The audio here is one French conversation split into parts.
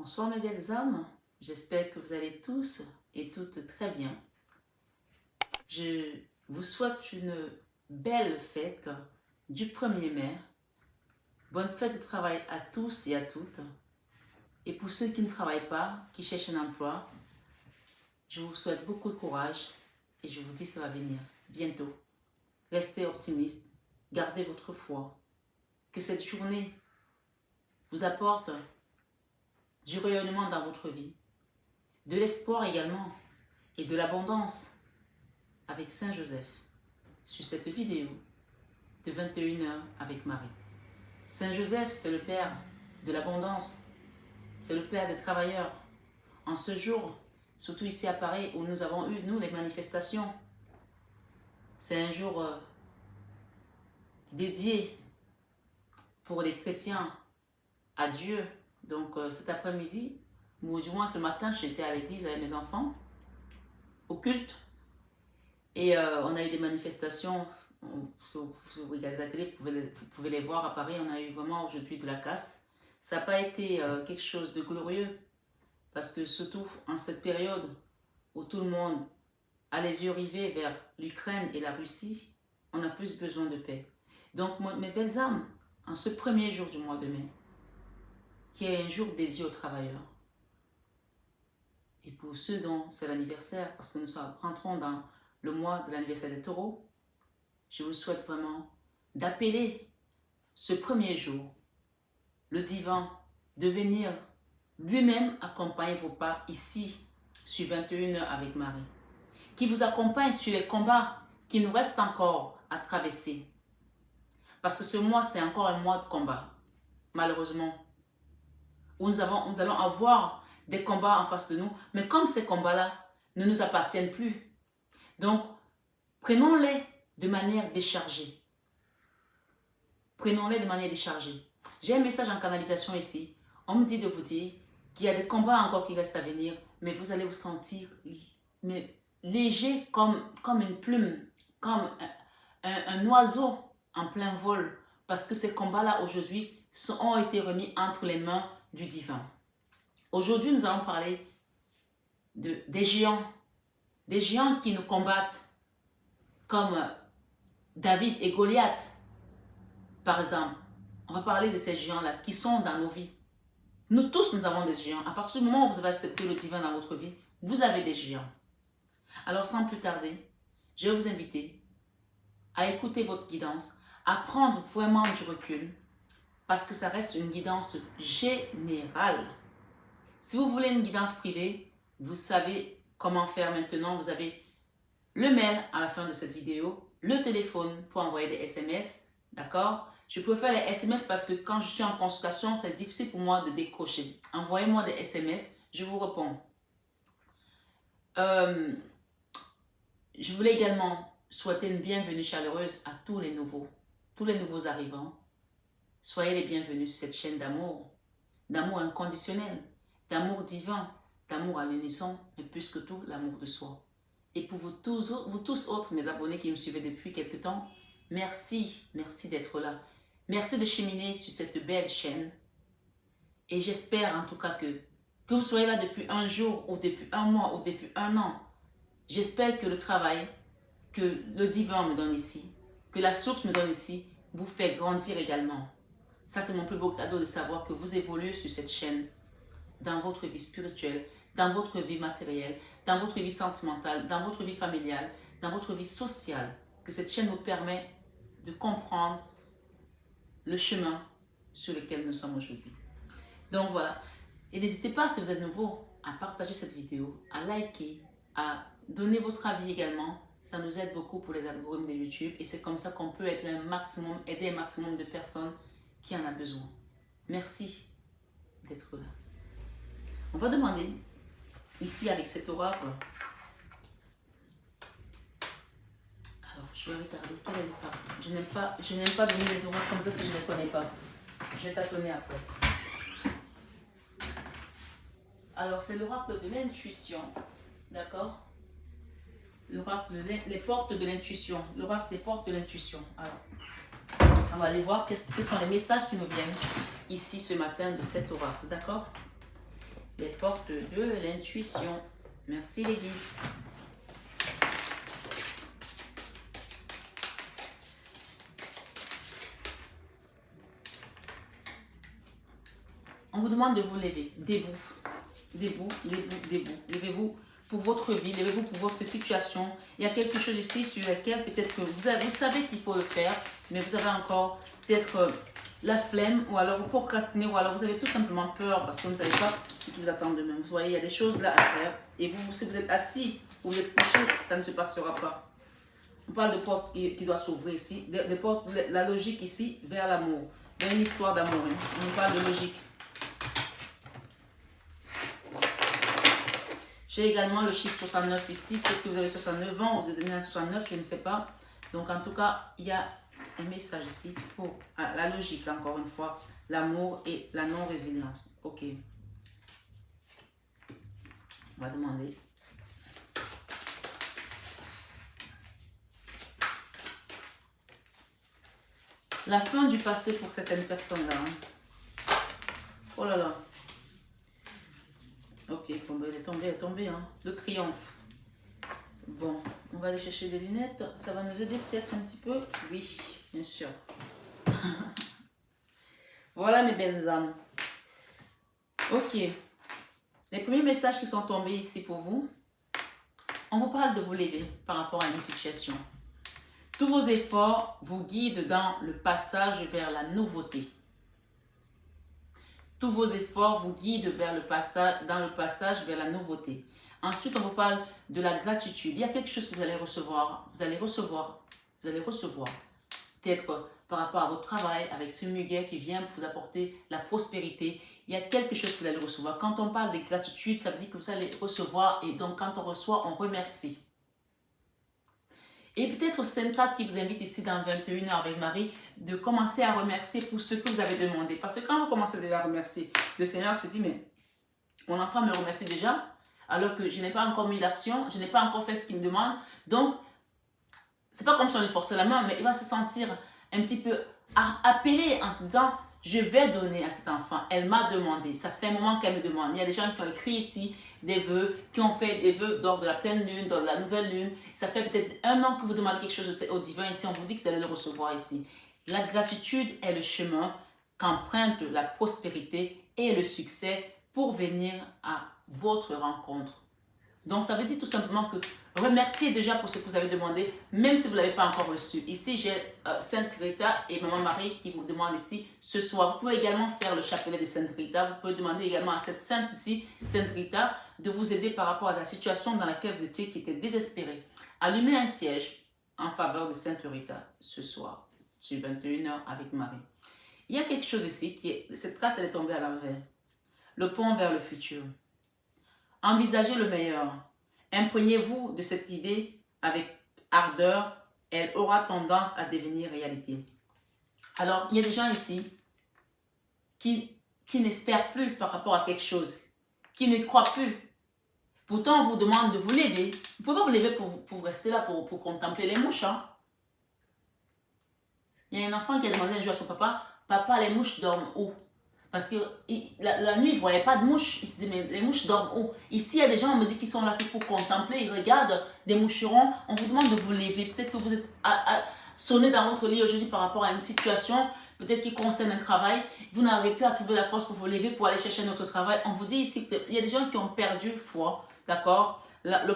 Bonsoir mes belles âmes, j'espère que vous allez tous et toutes très bien. Je vous souhaite une belle fête du 1er mai. Bonne fête de travail à tous et à toutes. Et pour ceux qui ne travaillent pas, qui cherchent un emploi, je vous souhaite beaucoup de courage et je vous dis que ça va venir bientôt. Restez optimistes, gardez votre foi. Que cette journée vous apporte du rayonnement dans votre vie, de l'espoir également et de l'abondance avec Saint Joseph sur cette vidéo de 21h avec Marie. Saint Joseph, c'est le Père de l'abondance, c'est le Père des travailleurs. En ce jour, surtout ici à Paris où nous avons eu, nous, des manifestations, c'est un jour dédié pour les chrétiens à Dieu. Donc cet après-midi, ou du moins ce matin, j'étais à l'église avec mes enfants, au culte. Et on a eu des manifestations, si vous regardez la télé, vous pouvez les voir à Paris. On a eu vraiment aujourd'hui de la casse. Ça n'a pas été quelque chose de glorieux, parce que surtout en cette période où tout le monde a les yeux rivés vers l'Ukraine et la Russie, on a plus besoin de paix. Donc mes belles âmes, en ce premier jour du mois de mai, qui est un jour dédié aux travailleurs, et pour ceux dont c'est l'anniversaire, parce que nous rentrons dans le mois de l'anniversaire des taureaux, je vous souhaite vraiment d'appeler ce premier jour le divin de venir lui-même accompagner vos pas ici sur 21h avec Marie, qui vous accompagne sur les combats qui nous restent encore à traverser. Parce que ce mois, c'est encore un mois de combat, malheureusement, où nous allons avoir des combats en face de nous, mais comme ces combats-là ne nous appartiennent plus, donc prenons-les de manière déchargée. Prenons-les de manière déchargée. J'ai un message en canalisation ici. On me dit de vous dire qu'il y a des combats encore qui restent à venir, mais vous allez vous sentir léger comme une plume, comme un oiseau en plein vol, parce que ces combats-là aujourd'hui ont été remis entre les mains du divin. Aujourd'hui, nous allons parler des géants qui nous combattent, comme David et Goliath, par exemple. On va parler de ces géants-là qui sont dans nos vies. Nous tous, nous avons des géants. À partir du moment où vous avez accepté le divin dans votre vie, vous avez des géants. Alors, sans plus tarder, je vais vous inviter à écouter votre guidance, à prendre vraiment du recul, parce que ça reste une guidance générale. Si vous voulez une guidance privée, vous savez comment faire maintenant. Vous avez le mail à la fin de cette vidéo, le téléphone pour envoyer des SMS, d'accord? Je préfère les SMS parce que quand je suis en consultation, c'est difficile pour moi de décrocher. Envoyez-moi des SMS, je vous réponds. Je voulais également souhaiter une bienvenue chaleureuse à tous les nouveaux arrivants. Soyez les bienvenus sur cette chaîne d'amour inconditionnel, d'amour divin, d'amour à l'unisson, mais plus que tout, l'amour de soi. Et pour vous tous autres, mes abonnés qui me suivez depuis quelque temps, merci d'être là. Merci de cheminer sur cette belle chaîne. Et j'espère en tout cas que vous soyez là depuis un jour, ou depuis un mois, ou depuis un an. J'espère que le travail que le divin me donne ici, que la source me donne ici, vous fait grandir également. Ça, c'est mon plus beau cadeau de savoir que vous évoluez sur cette chaîne, dans votre vie spirituelle, dans votre vie matérielle, dans votre vie sentimentale, dans votre vie familiale, dans votre vie sociale. Que cette chaîne vous permet de comprendre le chemin sur lequel nous sommes aujourd'hui. Donc voilà. Et n'hésitez pas, si vous êtes nouveau, à partager cette vidéo, à liker, à donner votre avis également. Ça nous aide beaucoup pour les algorithmes de YouTube. Et c'est comme ça qu'on peut aider un maximum de personnes qui en a besoin. Merci d'être là. On va demander, ici avec cet oracle, alors je vais regarder quel est le parti. Je n'aime pas donner les oracles comme ça si je ne les connais pas. Je vais tâtonner après. Alors c'est l'oracle de l'intuition, d'accord? L'oracle les portes de l'intuition, l'oracle des portes de l'intuition. Alors, on va aller voir quels sont les messages qui nous viennent ici ce matin de cet oracle, d'accord? Les portes de l'intuition. Merci les guides. On vous demande de vous lever, debout, debout, debout, debout. Levez-vous pour votre vie, levez-vous pour votre situation. Il y a quelque chose ici sur lequel peut-être que vous savez qu'il faut le faire, mais vous avez encore peut-être la flemme, ou alors vous procrastinez, ou alors vous avez tout simplement peur parce que vous ne savez pas ce qui vous attend demain. Vous voyez, il y a des choses là à faire. Et vous, si vous êtes assis ou vous êtes couché, ça ne se passera pas. On parle de portes qui doivent s'ouvrir ici, de portes, la logique ici vers l'amour. Il y a une histoire d'amour, hein. On parle de logique. J'ai également le chiffre 69 ici. Peut-être que vous avez 69 ans, vous êtes né à 69, je ne sais pas. Donc en tout cas, il y a un message ici pour la logique, encore une fois. L'amour et la non-résilience. Ok. On va demander. La fin du passé pour certaines personnes-là. Hein. Oh là là. Ok, bon, elle est tombée, hein. Le triomphe. Bon, on va aller chercher des lunettes. Ça va nous aider peut-être un petit peu. Oui, bien sûr. Voilà mes belles âmes. Ok. Les premiers messages qui sont tombés ici pour vous. On vous parle de vous lever par rapport à une situation. Tous vos efforts vous guident dans le passage vers la nouveauté. Tous vos efforts vous guident vers dans le passage vers la nouveauté. Ensuite, on vous parle de la gratitude. Il y a quelque chose que vous allez recevoir. Vous allez recevoir. Peut-être par rapport à votre travail, avec ce muguet qui vient vous apporter la prospérité. Il y a quelque chose que vous allez recevoir. Quand on parle de gratitude, ça veut dire que vous allez recevoir. Et donc, quand on reçoit, on remercie. Et peut-être c'est une carte qui vous invite ici dans 21 heures avec Marie de commencer à remercier pour ce que vous avez demandé. Parce que quand vous commencez déjà à remercier, le Seigneur se dit, mais mon enfant me remercie déjà, alors que je n'ai pas encore mis d'action, je n'ai pas encore fait ce qu'il me demande. Donc, c'est pas comme si on lui forçait la main, mais il va se sentir un petit peu appelé en se disant, je vais donner à cet enfant. Elle m'a demandé. Ça fait un moment qu'elle me demande. Il y a des gens qui ont écrit ici des vœux, qui ont fait des vœux lors de la pleine lune, lors de la nouvelle lune. Ça fait peut-être un an que vous demandez quelque chose au divin ici. On vous dit que vous allez le recevoir ici. La gratitude est le chemin qu'emprunte la prospérité et le succès pour venir à votre rencontre. Donc, ça veut dire tout simplement que remerciez déjà pour ce que vous avez demandé, même si vous ne l'avez pas encore reçu. Ici, j'ai Sainte Rita et Maman Marie qui vous demandent ici ce soir. Vous pouvez également faire le chapelet de Sainte Rita. Vous pouvez demander également à cette sainte ici, Sainte Rita, de vous aider par rapport à la situation dans laquelle vous étiez, qui était désespérée. Allumez un siège en faveur de Sainte Rita ce soir, sur 21 heures avec Marie. Il y a quelque chose ici qui est... Cette carte, elle est tombée à l'envers. Le pont vers le futur. Envisagez le meilleur. Imprégnez-vous de cette idée avec ardeur. Elle aura tendance à devenir réalité. Alors, il y a des gens ici qui n'espèrent plus par rapport à quelque chose, qui ne croient plus. Pourtant, on vous demande de vous lever. Vous ne pouvez pas vous lever pour rester là, pour contempler les mouches. Hein? Il y a un enfant qui a demandé un jour à son papa, « Papa, les mouches dorment où ?» Parce que la nuit, il ne voyait pas de mouches. Il se disait, mais les mouches dorment où? Ici, il y a des gens, on me dit qu'ils sont là pour contempler, ils regardent des moucherons. On vous demande de vous lever. Peut-être que vous êtes sonné dans votre lit aujourd'hui par rapport à une situation, peut-être qui concerne un travail. Vous n'arrivez plus à trouver la force pour vous lever, pour aller chercher notre travail. On vous dit ici qu'il y a des gens qui ont perdu foi, d'accord? Le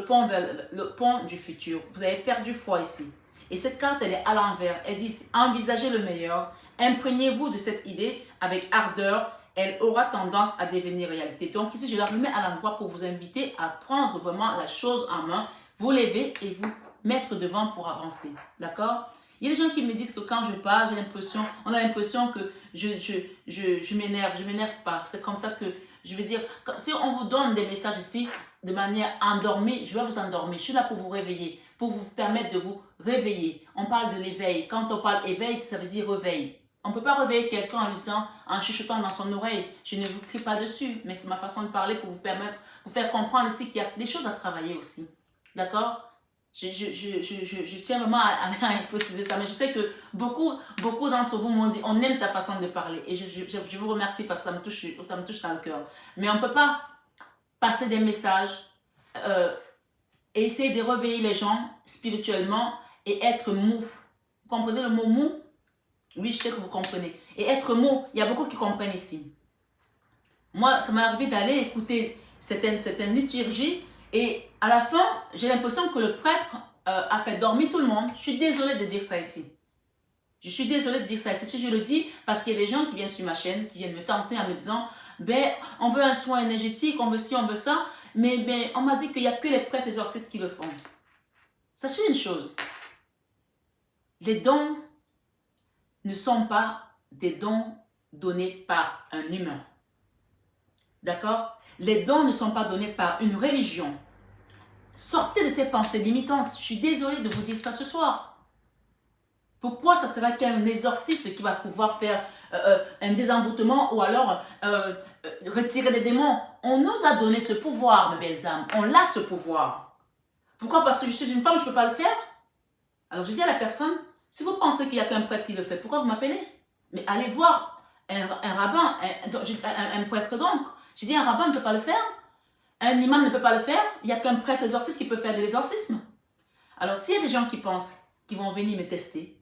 pont du futur. Vous avez perdu foi ici. Et cette carte, elle est à l'envers. Elle dit, envisagez le meilleur. Imprégnez-vous de cette idée avec ardeur. Elle aura tendance à devenir réalité. Donc ici, je la remets à l'endroit pour vous inviter à prendre vraiment la chose en main, vous lever et vous mettre devant pour avancer. D'accord? Il y a des gens qui me disent que quand je parle, on a l'impression que je m'énerve pas. C'est comme ça que je veux dire, si on vous donne des messages ici de manière endormie, je vais vous endormir. Je suis là pour vous réveiller, pour vous permettre de vous réveiller. On parle de l'éveil. Quand on parle éveil, ça veut dire réveil. On ne peut pas réveiller quelqu'un en lui disant, en chuchotant dans son oreille. Je ne vous crie pas dessus, mais c'est ma façon de parler pour vous permettre, vous faire comprendre ici qu'il y a des choses à travailler aussi. D'accord? Je tiens vraiment à préciser ça, mais je sais que beaucoup d'entre vous m'ont dit, on aime ta façon de parler. Et je vous remercie parce que ça me touche dans le cœur. Mais on ne peut pas passer des messages, et essayer de réveiller les gens spirituellement et être mou. Vous comprenez le mot mou? Oui, je sais que vous comprenez. Et être mou, il y a beaucoup qui comprennent ici. Moi, ça m'est arrivé d'aller écouter certaines liturgies et à la fin, j'ai l'impression que le prêtre a fait dormir tout le monde. Je suis désolée de dire ça ici. Je suis désolée de dire ça ici. Si je le dis, parce qu'il y a des gens qui viennent sur ma chaîne, qui viennent me tenter en me disant, ben, on veut un soin énergétique, on veut ci, on veut ça, mais ben, on m'a dit qu'il n'y a que les prêtres exorcistes qui le font. Sachez une chose, les dons ne sont pas des dons donnés par un humain. D'accord? Les dons ne sont pas donnés par une religion. Sortez de ces pensées limitantes. Je suis désolée de vous dire ça ce soir. Pourquoi ça sera qu'un exorciste qui va pouvoir faire un désenvoûtement ou alors retirer des démons? On nous a donné ce pouvoir, mes belles âmes. On a ce pouvoir. Pourquoi? Parce que je suis une femme, je ne peux pas le faire? Alors je dis à la personne, si vous pensez qu'il n'y a qu'un prêtre qui le fait, pourquoi vous m'appelez? Mais allez voir un rabbin, un prêtre donc. Je dis un rabbin ne peut pas le faire, un imam ne peut pas le faire, il n'y a qu'un prêtre exorciste qui peut faire de l'exorcisme. Alors s'il y a des gens qui pensent qu'ils vont venir me tester,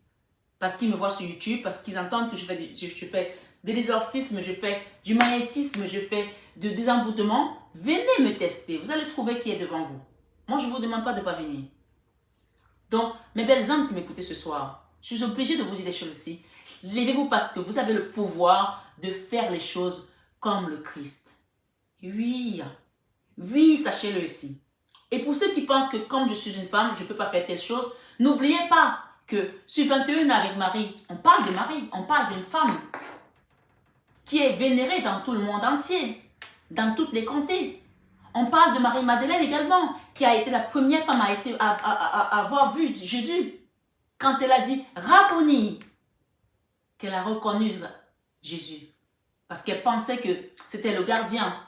parce qu'ils me voient sur YouTube, parce qu'ils entendent que je fais de l'exorcisme, je fais du magnétisme, je fais de désenvoûtement, venez me tester, vous allez trouver qui est devant vous. Moi je ne vous demande pas de ne pas venir. Donc, mes belles âmes qui m'écoutez ce soir, je suis obligée de vous dire des choses ici. Levez-vous parce que vous avez le pouvoir de faire les choses comme le Christ. Oui, oui, sachez-le ici. Et pour ceux qui pensent que comme je suis une femme, je ne peux pas faire telle chose, n'oubliez pas que sur 21 avec Marie, on parle de Marie, on parle d'une femme qui est vénérée dans tout le monde entier, dans toutes les comtés. On parle de Marie-Madeleine également, qui a été la première femme à avoir vu Jésus. Quand elle a dit « Rabboni », qu'elle a reconnu Jésus. Parce qu'elle pensait que c'était le gardien.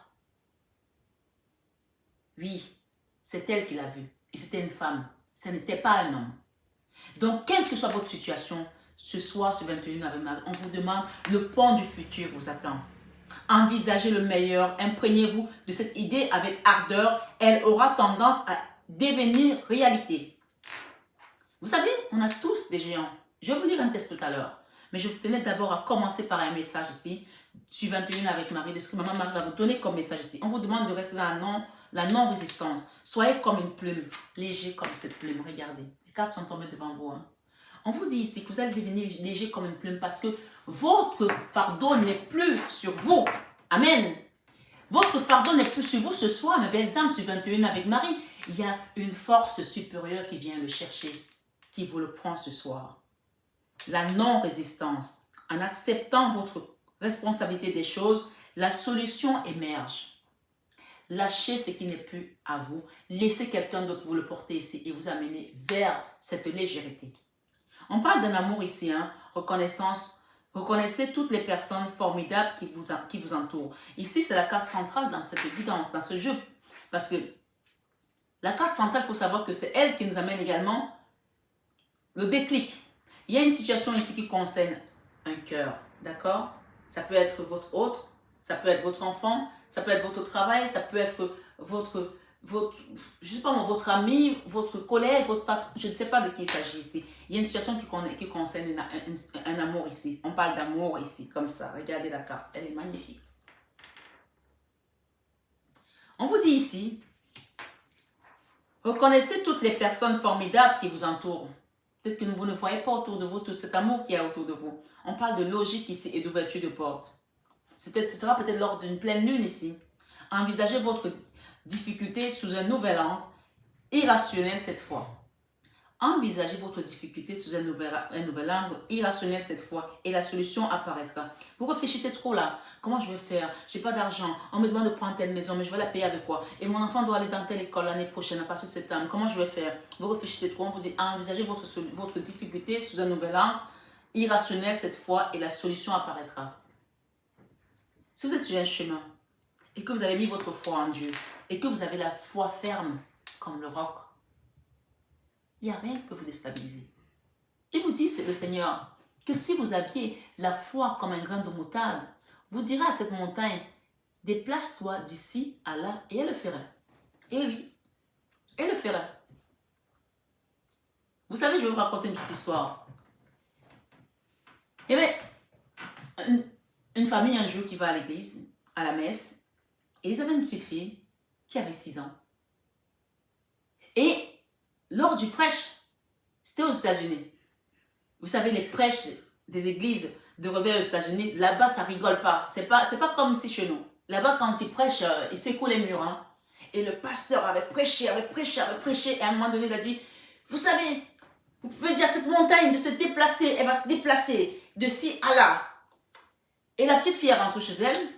Oui, c'est elle qui l'a vu. Et c'était une femme. Ce n'était pas un homme. Donc, quelle que soit votre situation, ce soir, ce 21 avec Marie, on vous demande, le pont du futur vous attend. Envisagez le meilleur, imprégnez-vous de cette idée avec ardeur, elle aura tendance à devenir réalité. Vous savez, on a tous des géants. Je vais vous lire un test tout à l'heure. Mais je vous tenais d'abord à commencer par un message ici, sur 21 avec Marie, de ce que Maman Marie va vous donner comme message ici. On vous demande de rester dans la non-résistance. Soyez comme une plume, léger comme cette plume. Regardez, les cartes sont tombées devant vous. Hein. On vous dit ici que vous allez devenir léger comme une plume parce que votre fardeau n'est plus sur vous. Amen. Votre fardeau n'est plus sur vous ce soir, mes belles âmes, sur 21 avec Marie. Il y a une force supérieure qui vient le chercher, qui vous le prend ce soir. La non-résistance. En acceptant votre responsabilité des choses, la solution émerge. Lâchez ce qui n'est plus à vous. Laissez quelqu'un d'autre vous le porter ici et vous amener vers cette légèreté. On parle d'un amour ici, hein? Reconnaissance. Reconnaissez toutes les personnes formidables qui vous entourent. Ici, c'est la carte centrale dans cette guidance, dans ce jeu. Parce que la carte centrale, il faut savoir que c'est elle qui nous amène également le déclic. Il y a une situation ici qui concerne un cœur, d'accord? Ça peut être votre autre, ça peut être votre enfant, ça peut être votre travail, ça peut être je sais pas moi, votre ami, votre collègue, votre patron, je ne sais pas de qui il s'agit ici. Il y a une situation qui concerne un amour ici. On parle d'amour ici, comme ça. Regardez la carte, elle est magnifique. On vous dit ici, reconnaissez toutes les personnes formidables qui vous entourent. Peut-être que vous ne voyez pas autour de vous tout cet amour qui est autour de vous. On parle de logique ici et d'ouverture de porte. Ce sera peut-être lors d'une pleine lune ici. Envisagez votre difficulté sous un nouvel angle, irrationnel cette fois. Envisagez votre difficulté sous un nouvel angle, irrationnel cette fois, et la solution apparaîtra. Vous réfléchissez trop là. Comment je vais faire? Je n'ai pas d'argent. On me demande de prendre telle maison, mais je vais la payer avec quoi? Et mon enfant doit aller dans telle école l'année prochaine, à partir de septembre. Comment je vais faire? Vous réfléchissez trop. On vous dit envisagez votre difficulté sous un nouvel angle, irrationnel cette fois, et la solution apparaîtra. Si vous êtes sur un chemin, et que vous avez mis votre foi en Dieu, et que vous avez la foi ferme, comme le roc, il n'y a rien qui peut vous déstabiliser. Il vous dit, c'est le Seigneur, que si vous aviez la foi comme un grain de moutarde, vous direz à cette montagne, déplace-toi d'ici à là, et elle le ferait. Et oui, elle le ferait. Vous savez, je vais vous raconter une petite histoire. Il y avait une famille un jour qui va à l'église, à la messe, et ils avaient une petite fille qui avait 6 ans. Et lors du prêche, c'était aux États-Unis. Vous savez, les prêches des églises de réveil aux États-Unis, là-bas, ça rigole pas. C'est pas comme ici chez nous. Là-bas, quand ils prêchent, ils secouent les murs. Hein. Et le pasteur avait prêché. Et à un moment donné, il a dit, vous savez, vous pouvez dire à cette montagne de se déplacer. Elle va se déplacer de ci à là. Et la petite fille est rentrée chez elle.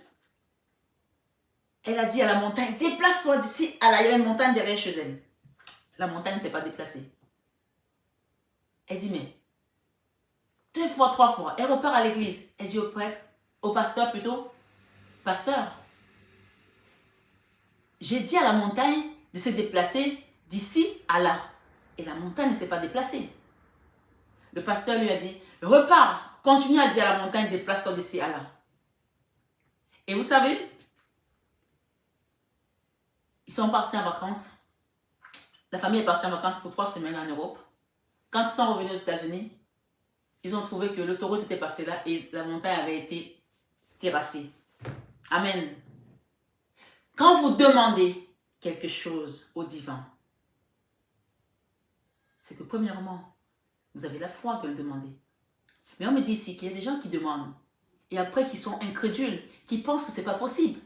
Elle a dit à la montagne, déplace-toi d'ici à là. Il y avait une montagne derrière chez elle. La montagne ne s'est pas déplacée. Elle dit, mais 2 fois, 3 fois. Elle repart à l'église. Elle dit au prêtre, au pasteur plutôt, pasteur, j'ai dit à la montagne de se déplacer d'ici à là. Et la montagne ne s'est pas déplacée. Le pasteur lui a dit, repars, continue à dire à la montagne, déplace-toi d'ici à là. Et vous savez, ils sont partis en vacances. La famille est partie en vacances pour 3 semaines en Europe. Quand ils sont revenus aux États-Unis, ils ont trouvé que l'autoroute était passée là et la montagne avait été terrassée. Amen. Quand vous demandez quelque chose au divin, c'est que premièrement, vous avez la foi de le demander. Mais on me dit ici qu'il y a des gens qui demandent et après qui sont incrédules, qui pensent que ce n'est pas possible,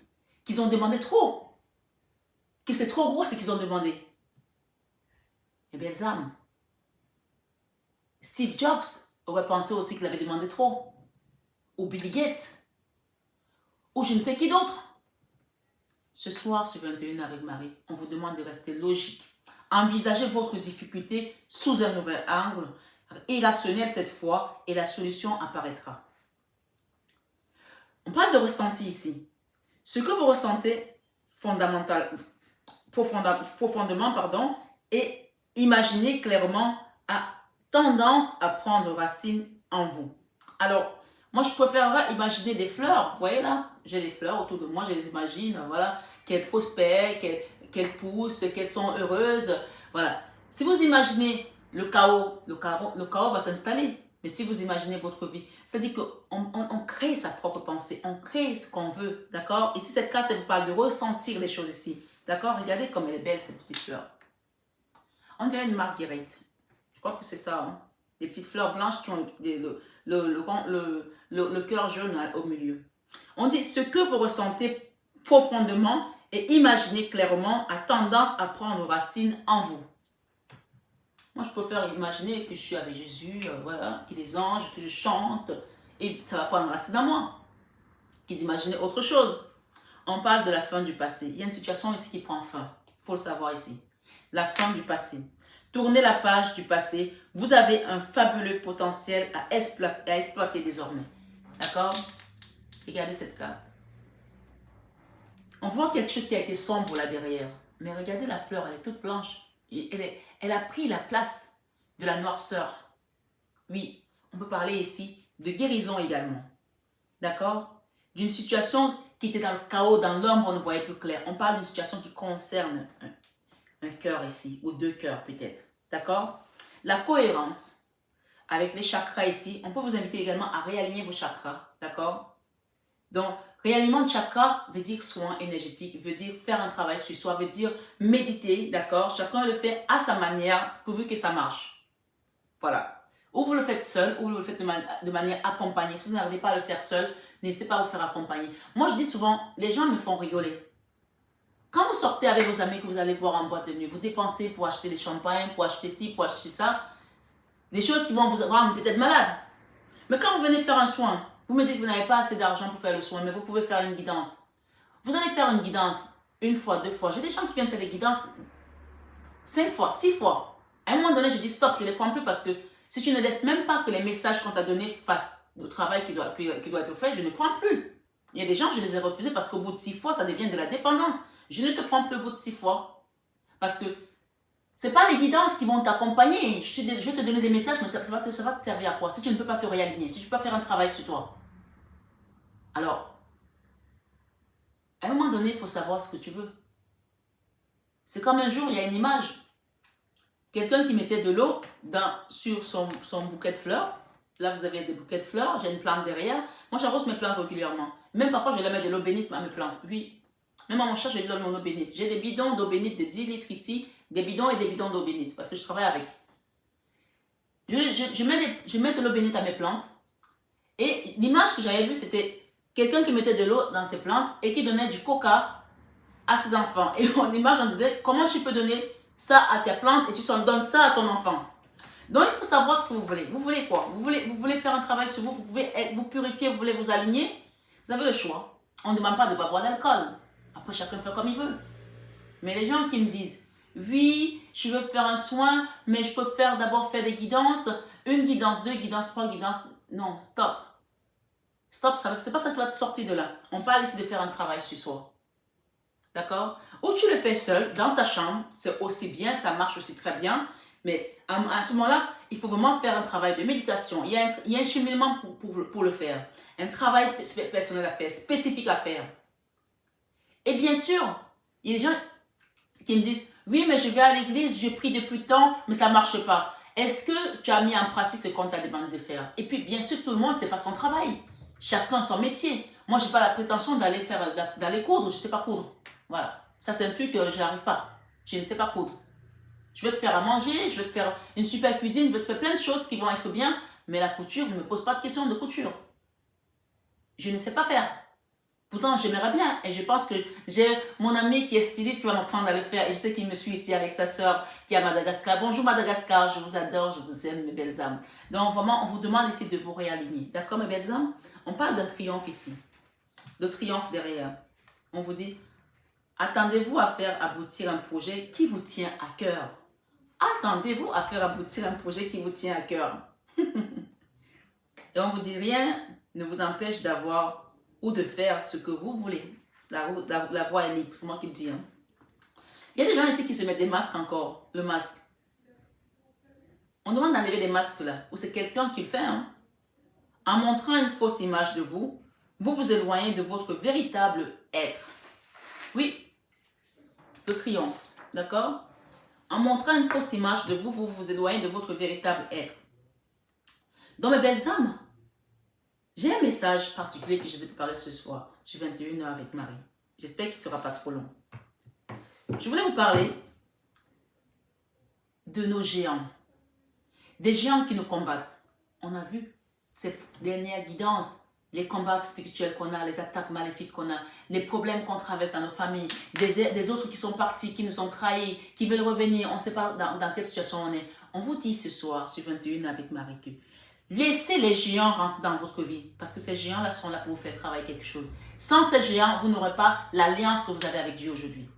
qu'ils ont demandé trop, que c'est trop gros ce qu'ils ont demandé. Eh bien, âmes, Steve Jobs aurait pensé aussi qu'il avait demandé trop, ou Bill Gates, ou je ne sais qui d'autre. Ce soir, sur 21 avec Marie, on vous demande de rester logique. Envisagez votre difficulté sous un nouvel angle, irrationnel cette fois, et la solution apparaîtra. On parle de ressenti ici. Ce que vous ressentez profondément, et imaginez clairement, a tendance à prendre racine en vous. Alors, moi, je préfère imaginer des fleurs. Vous voyez là, j'ai des fleurs autour de moi, je les imagine, voilà, qu'elles prospèrent, qu'elles poussent, qu'elles sont heureuses. Voilà. Si vous imaginez le chaos va s'installer. Mais si vous imaginez votre vie, c'est-à-dire qu'on crée sa propre pensée, on crée ce qu'on veut, d'accord? Ici, cette carte, elle vous parle de ressentir les choses ici, d'accord? Regardez comme elle est belle, cette petite fleur. On dirait une marguerite. Je crois que c'est ça, hein? Des petites fleurs blanches qui ont le cœur jaune au milieu. On dit ce que vous ressentez profondément et imaginez clairement a tendance à prendre racine en vous. Moi, je préfère imaginer que je suis avec Jésus, voilà, et les anges, que je chante, et ça va prendre racine en moi. Que d'imaginer autre chose. On parle de la fin du passé. Il y a une situation ici qui prend fin. Il faut le savoir ici. La fin du passé. Tournez la page du passé. Vous avez un fabuleux potentiel à exploiter désormais. D'accord? Regardez cette carte. On voit quelque chose qui a été sombre là derrière. Mais regardez la fleur, elle est toute blanche. Elle a pris la place de la noirceur. Oui, on peut parler ici de guérison également. D'accord? D'une situation qui était dans le chaos, dans l'ombre, on ne voyait plus clair. On parle d'une situation qui concerne un cœur ici, ou 2 cœurs peut-être. D'accord? La cohérence avec les chakras ici, on peut vous inviter également à réaligner vos chakras. D'accord? Donc, réalignement de chakras veut dire soin énergétique, veut dire faire un travail sur soi, veut dire méditer. D'accord? Chacun le fait à sa manière, pourvu que ça marche. Voilà. Ou vous le faites seul, ou vous le faites de manière accompagnée. Si vous n'arrivez pas à le faire seul, n'hésitez pas à vous faire accompagner. Moi, je dis souvent, les gens me font rigoler. Quand vous sortez avec vos amis, que vous allez boire en boîte de nuit, vous dépensez pour acheter des champagnes, pour acheter ci, pour acheter ça, des choses qui vont vous rendre peut-être malade. Mais quand vous venez faire un soin, vous me dites que vous n'avez pas assez d'argent pour faire le soin, mais vous pouvez faire une guidance. Vous allez faire une guidance 1 fois, 2 fois. J'ai des gens qui viennent faire des guidances 5 fois, 6 fois. À un moment donné, je dis stop, je ne les prends plus parce que si tu ne laisses même pas que les messages qu'on t'a donnés fassent le travail qui doit être fait, je ne prends plus. Il y a des gens, je les ai refusés parce qu'au bout de 6 fois, ça devient de la dépendance. Je ne te prends plus au bout de 6 fois. Parce que ce n'est pas les guidances qui vont t'accompagner. Je vais te donner des messages, mais ça va te servir à quoi? Si tu ne peux pas te réaligner, si tu ne peux pas faire un travail sur toi. Alors, À un moment donné, il faut savoir ce que tu veux. C'est comme un jour, il y a une image. Quelqu'un qui mettait de l'eau sur son bouquet de fleurs. Là, vous avez des bouquets de fleurs. J'ai une plante derrière. Moi, j'arrose mes plantes régulièrement. Même parfois, je leur mets de l'eau bénite à mes plantes. Oui. Même à mon chat, je lui donne mon eau bénite. J'ai des bidons d'eau bénite de 10 litres ici. Des bidons et des bidons d'eau bénite. Parce que je travaille avec. Je mets de l'eau bénite à mes plantes. Et l'image que j'avais vue, c'était quelqu'un qui mettait de l'eau dans ses plantes et qui donnait du coca à ses enfants. Et en image, on disait, comment tu peux donner ça à tes plantes et tu donnes ça à ton enfant? Donc, il faut savoir ce que vous voulez. Vous voulez quoi? Vous voulez faire un travail sur vous, vous voulez vous purifier, vous voulez vous aligner? Vous avez le choix. On ne demande pas de ne pas boire d'alcool. Après, chacun fait comme il veut. Mais les gens qui me disent, oui, je veux faire un soin, mais je peux d'abord faire des guidances, une guidance, deux guidances, trois guidances. Non, stop. Stop, c'est pas ça qui va te sortir de là. On parle ici de faire un travail sur soi. D'accord? Ou tu le fais seul, dans ta chambre, c'est aussi bien, ça marche aussi très bien. Mais à ce moment-là, il faut vraiment faire un travail de méditation. Il y a un cheminement pour le faire. Un travail personnel à faire, spécifique à faire. Et bien sûr, il y a des gens qui me disent, oui, mais je vais à l'église, je prie depuis tant, mais ça ne marche pas. Est-ce que tu as mis en pratique ce qu'on t'a demandé de faire? Et puis, bien sûr, tout le monde, ce n'est pas son travail. Chacun son métier. Moi, je n'ai pas la prétention d'aller coudre, je ne sais pas coudre. Voilà. Ça, c'est un truc que je n'arrive pas. Je ne sais pas coudre. Je vais te faire à manger, je vais te faire une super cuisine, je vais te faire plein de choses qui vont être bien, mais la couture ne me pose pas de questions de couture. Je ne sais pas faire. Pourtant, j'aimerais bien et je pense que j'ai mon ami qui est styliste qui va m'apprendre à le faire et je sais qu'il me suit ici avec sa soeur qui est à Madagascar. Bonjour Madagascar, je vous adore, je vous aime mes belles âmes. Donc vraiment, on vous demande ici de vous réaligner. D'accord mes belles âmes? On parle d'un triomphe ici, de triomphe derrière. On vous dit, attendez-vous à faire aboutir un projet qui vous tient à cœur. Attendez-vous à faire aboutir un projet qui vous tient à cœur. Et on vous dit, rien ne vous empêche d'avoir ou de faire ce que vous voulez. La voie est libre, c'est moi qui le dis. Hein. Il y a des gens ici qui se mettent des masques encore, le masque. On demande d'enlever des masques là, ou c'est quelqu'un qui le fait. Hein. En montrant une fausse image de vous, vous vous éloignez de votre véritable être. Oui, le triomphe, d'accord? En montrant une fausse image de vous, vous vous éloignez de votre véritable être. Donc mes belles âmes, j'ai un message particulier que je vous ai préparé ce soir, sur 21h avec Marie. J'espère qu'il ne sera pas trop long. Je voulais vous parler de nos géants. Des géants qui nous combattent. On a vu cette dernière guidance, les combats spirituels qu'on a, les attaques maléfiques qu'on a, les problèmes qu'on traverse dans nos familles, des autres qui sont partis, qui nous ont trahis, qui veulent revenir, on ne sait pas dans quelle situation on est. On vous dit ce soir, sur 21h avec Marie, que laissez les géants rentrer dans votre vie, parce que ces géants-là sont là pour vous faire travailler quelque chose. Sans ces géants, vous n'aurez pas l'alliance que vous avez avec Dieu aujourd'hui.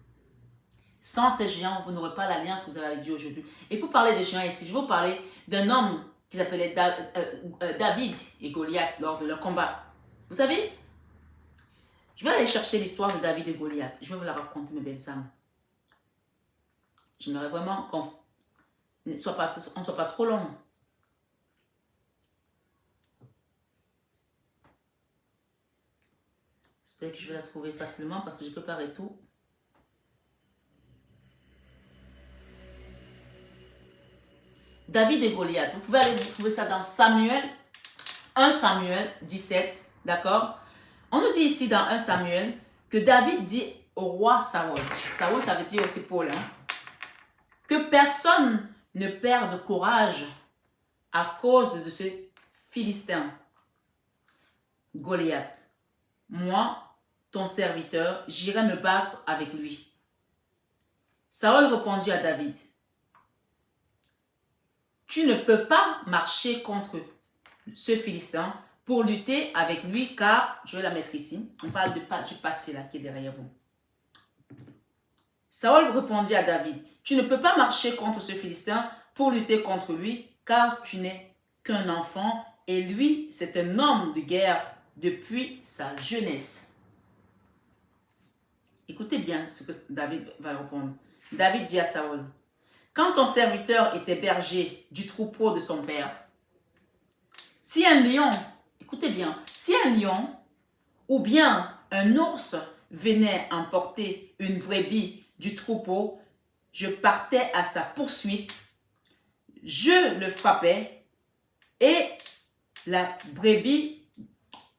Sans ces géants, vous n'aurez pas l'alliance que vous avez avec Dieu aujourd'hui. Et pour parler des géants ici, je vais vous parler d'un homme qui s'appelait David et Goliath lors de leur combat. Vous savez, je vais aller chercher l'histoire de David et Goliath. Je vais vous la raconter, mes belles âmes. J'aimerais vraiment qu'on ne soit pas trop long. J'espère que je vais la trouver facilement parce que j'ai préparé tout. David et Goliath. Vous pouvez aller trouver ça dans Samuel, 1 Samuel 17, d'accord? On nous dit ici dans 1 Samuel que David dit au roi Saül, Saül ça veut dire aussi Paul, hein, que personne ne perde courage à cause de ce Philistin, Goliath. Moi, ton serviteur, j'irai me battre avec lui. Saül répondit à David, tu ne peux pas marcher contre ce Philistin pour lutter avec lui, car, je vais la mettre ici, on parle du passé là qui est derrière vous. Saül répondit à David, tu ne peux pas marcher contre ce Philistin pour lutter contre lui, car tu n'es qu'un enfant et lui, c'est un homme de guerre depuis sa jeunesse. Écoutez bien ce que David va répondre. David dit à Saül, quand ton serviteur était berger du troupeau de son père, si un lion, écoutez bien, si un lion ou bien un ours venait emporter une brebis du troupeau, je partais à sa poursuite, je le frappais et la brebis,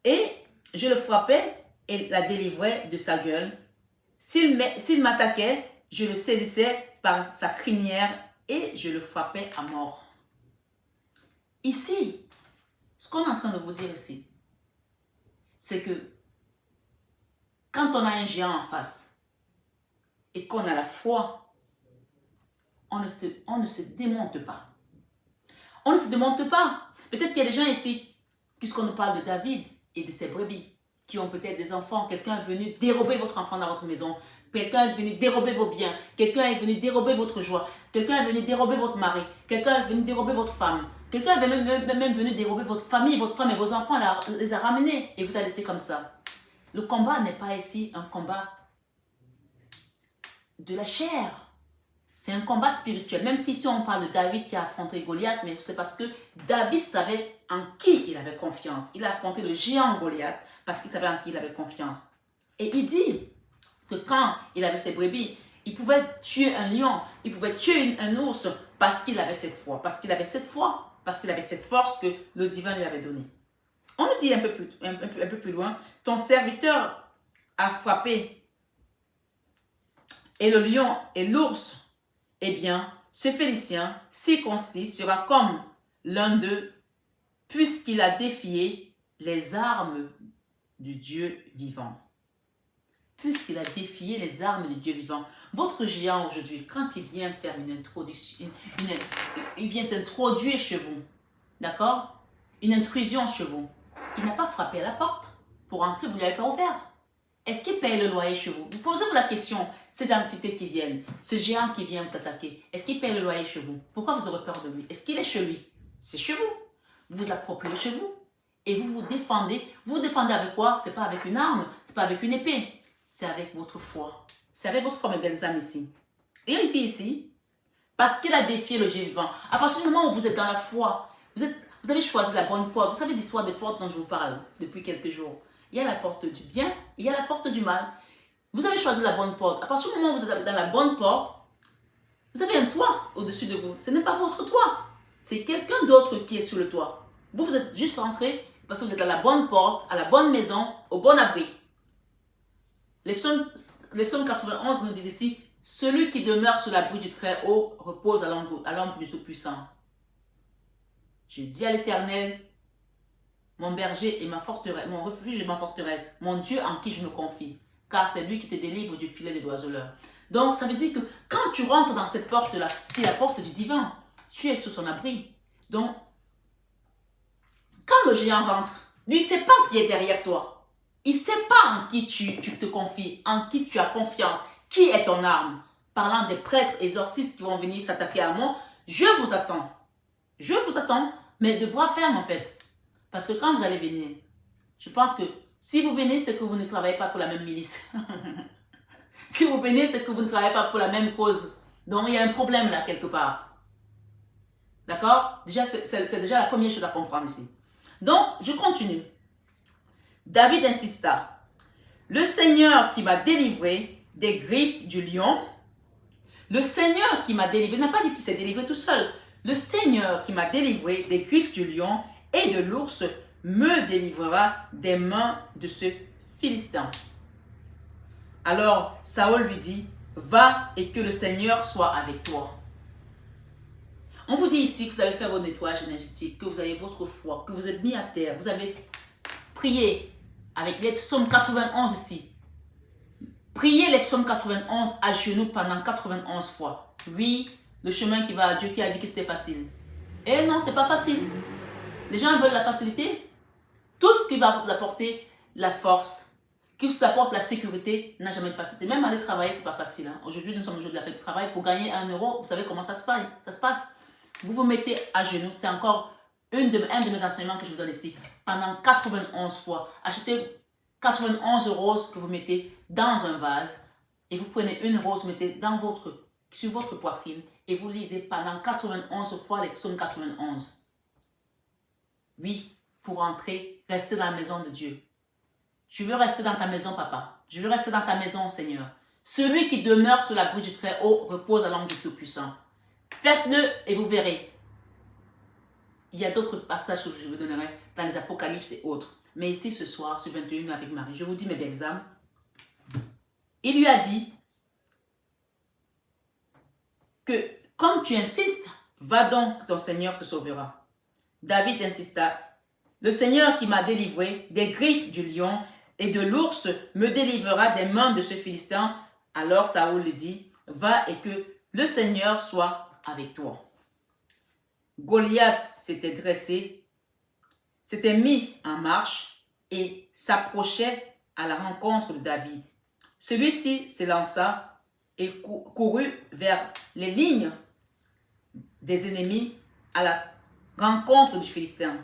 et je le frappais et la délivrais de sa gueule. S'il m'attaquait, je le saisissais par sa crinière et je le frappais à mort. Ici, ce qu'on est en train de vous dire ici, c'est que quand on a un géant en face et qu'on a la foi, on ne se démonte pas. On ne se démonte pas. Peut-être qu'il y a des gens ici, puisqu'on nous parle de David et de ses brebis, qui ont peut-être des enfants. Quelqu'un est venu dérober votre enfant dans votre maison. Quelqu'un est venu dérober vos biens. Quelqu'un est venu dérober votre joie. Quelqu'un est venu dérober votre mari. Quelqu'un est venu dérober votre femme. Quelqu'un est même venu dérober votre famille, votre femme et vos enfants, les a ramenés et vous a laissé comme ça. Le combat n'est pas ici un combat de la chair. C'est un combat spirituel. Même si ici on parle de David qui a affronté Goliath, mais c'est parce que David savait en qui il avait confiance. Il a affronté le géant Goliath parce qu'il savait en qui il avait confiance. Et il dit que quand il avait ses brebis, il pouvait tuer un lion, il pouvait tuer un ours parce qu'il avait cette foi, parce qu'il avait cette foi, parce qu'il avait cette force que le divin lui avait donnée. On le dit un peu plus loin, ton serviteur a frappé et le lion et l'ours, eh bien, ce Philistin circoncis sera comme l'un d'eux, puisqu'il a défié les armes du Dieu vivant. Puisqu'il a défié les armes du Dieu vivant. Votre géant aujourd'hui, quand il vient faire une introduction, il vient s'introduire chez vous, d'accord? Une intrusion chez vous. Il n'a pas frappé à la porte pour entrer, vous ne l'avez pas ouvert. Est-ce qu'il paye le loyer chez vous? Vous posez-vous la question, ces entités qui viennent, ce géant qui vient vous attaquer, est-ce qu'il paye le loyer chez vous? Pourquoi vous aurez peur de lui? Est-ce qu'il est chez lui? C'est chez vous. Vous vous appropriez chez vous. Et vous vous défendez. Vous vous défendez avec quoi? Ce n'est pas avec une arme, ce n'est pas avec une épée. C'est avec votre foi. C'est avec votre foi, mes belles âmes ici. Et ici, parce qu'il a défié le Dieu vivant. À partir du moment où vous êtes dans la foi, vous avez choisi la bonne porte. Vous savez l'histoire des portes dont je vous parle depuis quelques jours. Il y a la porte du bien et il y a la porte du mal. Vous avez choisi la bonne porte. À partir du moment où vous êtes dans la bonne porte, vous avez un toit au-dessus de vous. Ce n'est pas votre toit. C'est quelqu'un d'autre qui est sur le toit. Vous êtes juste rentré parce que vous êtes à la bonne porte, à la bonne maison, au bon abri. Les psaumes 91 nous disent ici, celui qui demeure sous l'abri du Très-Haut repose à l'ombre du Tout-Puissant. J'ai dit à l'Éternel, mon berger et ma forteresse, mon refuge et ma forteresse, mon Dieu en qui je me confie, car c'est lui qui te délivre du filet de l'oiseleur. Donc, ça veut dire que quand tu rentres dans cette porte-là, qui est la porte du divin, tu es sous son abri. Donc, quand le géant rentre, lui, il ne sait pas qui est derrière toi. Il ne sait pas en qui tu te confies, en qui tu as confiance, qui est ton arme. Parlant des prêtres exorcistes qui vont venir s'attaquer à moi, je vous attends. Je vous attends, mais de bras fermes en fait. Parce que quand vous allez venir, je pense que si vous venez, c'est que vous ne travaillez pas pour la même milice. Si vous venez, c'est que vous ne travaillez pas pour la même cause. Donc, il y a un problème là, quelque part. D'accord? Déjà, c'est déjà la première chose à comprendre ici. Donc, je continue. David insista. Le Seigneur qui m'a délivré des griffes du lion. Le Seigneur qui m'a délivré, il n'a pas dit qu'il s'est délivré tout seul. Le Seigneur qui m'a délivré des griffes du lion et de l'ours me délivrera des mains de ce Philistin. Alors Saül lui dit, va et que le Seigneur soit avec toi. On vous dit ici que vous avez fait votre nettoyage énergétique, que vous avez votre foi, que vous êtes mis à terre, vous avez prié avec les psaumes 91 ici. Priez les psaumes 91 à genoux pendant 91 fois. Oui, le chemin qui va à Dieu qui a dit que c'était facile. Eh non, c'est pas facile. Les gens veulent la facilité. Tout ce qui va vous apporter la force, qui vous apporte la sécurité, n'a jamais de facilité. Même aller travailler, c'est pas facile. Hein. Aujourd'hui, nous sommes au jour de la fête de travail. Pour gagner 1 euro, vous savez comment ça se passe. Vous vous mettez à genoux. C'est encore un de mes enseignements que je vous donne ici. Pendant 91 fois. Achetez 91 roses que vous mettez dans un vase. Et vous prenez une rose, mettez sur votre poitrine. Et vous lisez pendant 91 fois les psaumes 91. Oui, pour entrer, rester dans la maison de Dieu. Je veux rester dans ta maison, papa. Je veux rester dans ta maison, Seigneur. Celui qui demeure sous l'abri du Très-Haut repose à l'ombre du Tout-Puissant. Faites-le et vous verrez. Il y a d'autres passages que je vous donnerai dans les Apocalypses et autres. Mais ici, ce soir, sur 21 avec Marie, je vous dis mes belles âmes. Il lui a dit que, comme tu insistes, va donc, ton Seigneur te sauvera. David insista. Le Seigneur qui m'a délivré des griffes du lion et de l'ours me délivrera des mains de ce Philistin. Alors Saoul lui dit, va et que le Seigneur soit avec toi. Goliath s'était dressé, s'était mis en marche et s'approchait à la rencontre de David. Celui-ci s'élança et courut vers les lignes des ennemis à la rencontre du Philistin.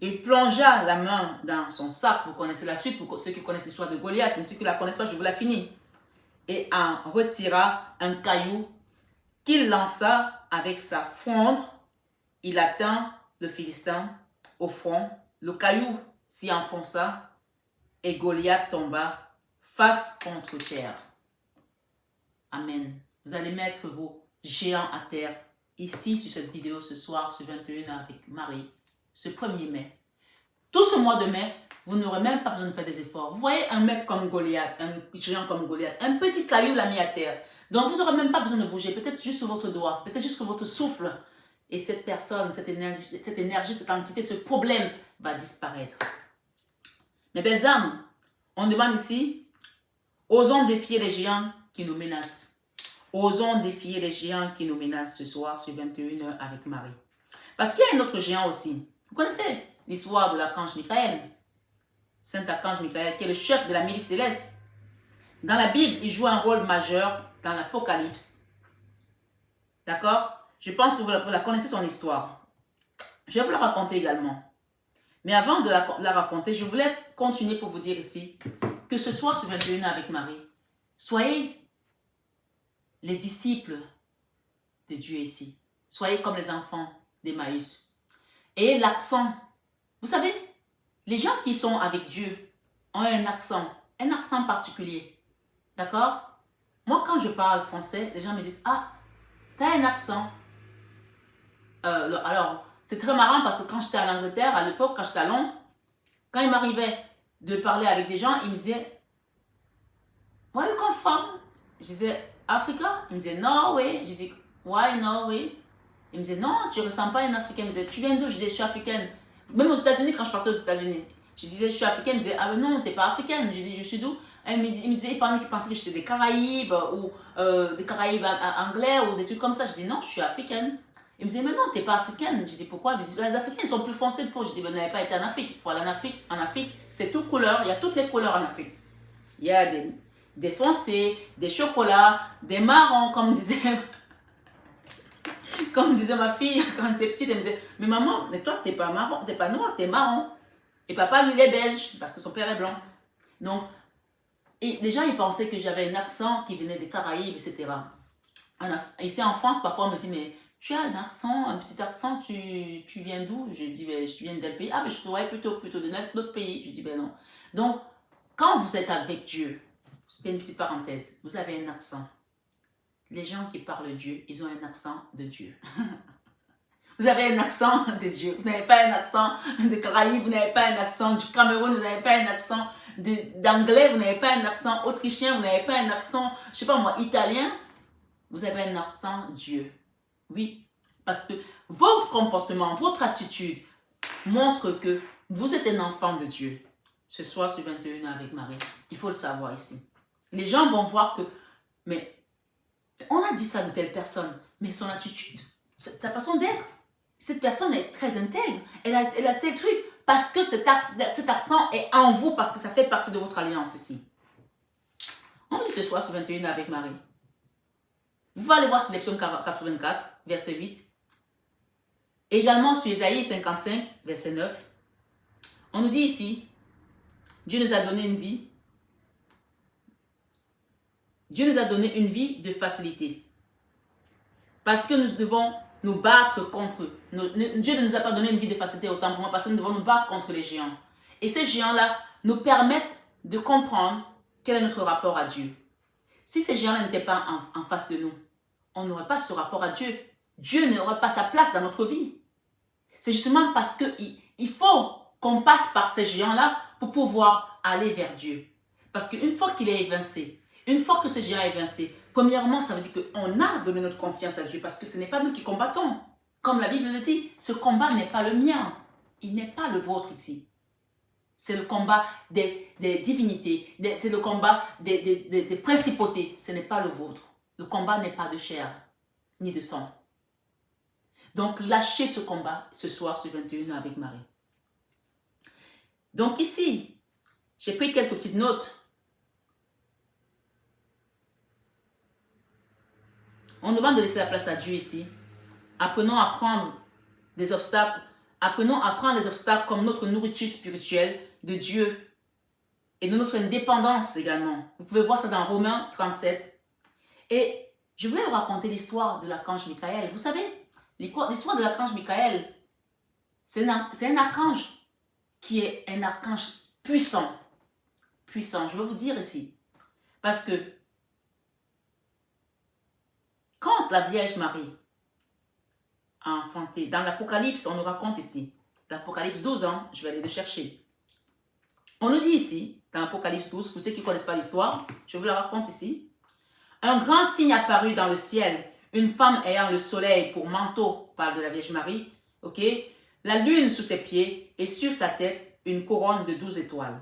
Il plongea la main dans son sac, vous connaissez la suite, pour ceux qui connaissent l'histoire de Goliath, mais ceux qui ne la connaissent pas, je vous la finis, et en retira un caillou qu'il lança avec sa fronde. Il atteint le Philistin au front, le caillou s'y enfonça et Goliath tomba face contre terre. Amen. Vous allez mettre vos géants à terre ici sur cette vidéo ce soir, ce 21 avec Marie, ce 1er mai. Tout ce mois de mai, vous n'aurez même pas besoin de faire des efforts. Vous voyez un mec comme Goliath, un géant comme Goliath, un petit caillou l'a mis à terre. Donc vous n'aurez même pas besoin de bouger, peut-être juste votre doigt, peut-être juste votre souffle. Et cette personne, cette énergie, cette entité, ce problème va disparaître. Mes belles âmes, on demande ici, osons défier les géants qui nous menacent. Osons défier les géants qui nous menacent ce soir sur 21h avec Marie. Parce qu'il y a un autre géant aussi. Vous connaissez l'histoire de l'archange Michael, Saint Archange Michael, qui est le chef de la milice céleste. Dans la Bible, il joue un rôle majeur dans l'Apocalypse. D'accord? Je pense que vous la connaissez son histoire. Je vais vous la raconter également. Mais avant de la raconter, je voulais continuer pour vous dire ici que ce soir, ce 21 avec Marie, soyez les disciples de Dieu ici. Soyez comme les enfants d'Emmaüs. Et l'accent, vous savez, les gens qui sont avec Dieu ont un accent particulier. D'accord? Moi, quand je parle français, les gens me disent, ah, t'as un accent. Alors, c'est très marrant parce que quand j'étais en Angleterre, à l'époque, quand j'étais à Londres, quand il m'arrivait de parler avec des gens, ils me disaient, where you come from? Je disais, Africa? Ils me disaient, Norway. Je dis, why Norway? Ils me disaient, non, tu ne ressembles pas à une Africaine. Ils me disaient, tu viens d'où? Je disais, je suis africaine. Même aux États-Unis, quand je partais aux États-Unis, je disais, je suis africaine. Ils me disaient, ah ben non, tu n'es pas africaine. Je dis, je suis d'où? Ils me disaient, ils pensaient que j'étais des Caraïbes ou des Caraïbes anglais ou des trucs comme ça. Je dis, non, je suis africaine. Ils me disaient, mais non, tu n'es pas africaine. Je dis, pourquoi? Ils me disaient, les Africains, ils sont plus foncés de peau. Je dis, ben, vous n'avez pas été en Afrique. Il faut aller en Afrique. En Afrique, c'est toute couleur. Il y a toutes les couleurs en Afrique. Il y a des foncés, des chocolats, des marrons, comme disait ma fille quand elle était petite. Elle me disait, mais maman, mais toi, tu n'es pas marron, tu n'es pas noir, tu es marron. Et papa, lui, il est belge, parce que son père est blanc. Donc, et les gens, ils pensaient que j'avais un accent qui venait des Caraïbes, etc. Ici en France, parfois, on me dit, mais tu as un accent, un petit accent, tu viens d'où? Je dis, ben, je viens de tel pays. Ah, mais je trouvais plutôt de notre pays. Je dis, ben non. Donc, quand vous êtes avec Dieu, c'était une petite parenthèse, vous avez un accent. Les gens qui parlent Dieu, ils ont un accent de Dieu. Vous avez un accent de Dieu. Vous n'avez pas un accent de Caraïbes, vous n'avez pas un accent du Cameroun, vous n'avez pas un accent d'anglais, vous n'avez pas un accent autrichien, vous n'avez pas un accent, je sais pas moi, italien. Vous avez un accent Dieu. Oui, parce que votre comportement, votre attitude montre que vous êtes un enfant de Dieu. Ce soir, sur 21 avec Marie, il faut le savoir ici. Les gens vont voir que, mais on a dit ça de telle personne, mais son attitude, sa façon d'être, cette personne est très intègre, elle a tel truc, parce que cet accent est en vous, parce que ça fait partie de votre alliance ici. On dit ce soir, sur 21 avec Marie. Vous pouvez aller voir sur les psaumes 84, verset 8. Et également sur Ésaïe 55, verset 9. On nous dit ici, Dieu nous a donné une vie. Dieu nous a donné une vie de facilité. Parce que nous devons nous battre contre eux. Dieu ne nous a pas donné une vie de facilité autant pour moi, parce que nous devons nous battre contre les géants. Et ces géants-là nous permettent de comprendre quel est notre rapport à Dieu. Si ces géants-là n'étaient pas en face de nous, on n'aurait pas ce rapport à Dieu. Dieu n'aurait pas sa place dans notre vie. C'est justement parce qu'il faut qu'on passe par ces géants-là pour pouvoir aller vers Dieu. Parce qu'une fois qu'il est évincé, une fois que ce géant est évincé, premièrement, ça veut dire qu'on a donné notre confiance à Dieu parce que ce n'est pas nous qui combattons. Comme la Bible le dit, ce combat n'est pas le mien. Il n'est pas le vôtre ici. C'est le combat des divinités, c'est le combat des principautés. Ce n'est pas le vôtre. Le combat n'est pas de chair, ni de sang. Donc, lâchez ce combat ce soir, ce 21 avec Marie. Donc ici, j'ai pris quelques petites notes. On demande de laisser la place à Dieu ici. Apprenons à prendre des obstacles. Apprenons à prendre des obstacles comme notre nourriture spirituelle de Dieu et de notre indépendance également. Vous pouvez voir ça dans Romains 37. Et je voulais vous raconter l'histoire de l'archange Michael. Vous savez, l'histoire de l'archange Michael, c'est un archange qui est un archange puissant. Puissant, je vais vous dire ici. Parce que quand la Vierge Marie a enfanté, dans l'Apocalypse, on nous raconte ici, l'Apocalypse 12, je vais aller le chercher. On nous dit ici, dans l'Apocalypse 12, pour ceux qui ne connaissent pas l'histoire, je vous la raconte ici. Un grand signe apparut dans le ciel, une femme ayant le soleil pour manteau, parle de la Vierge Marie, ok? La lune sous ses pieds et sur sa tête une couronne de 12 étoiles.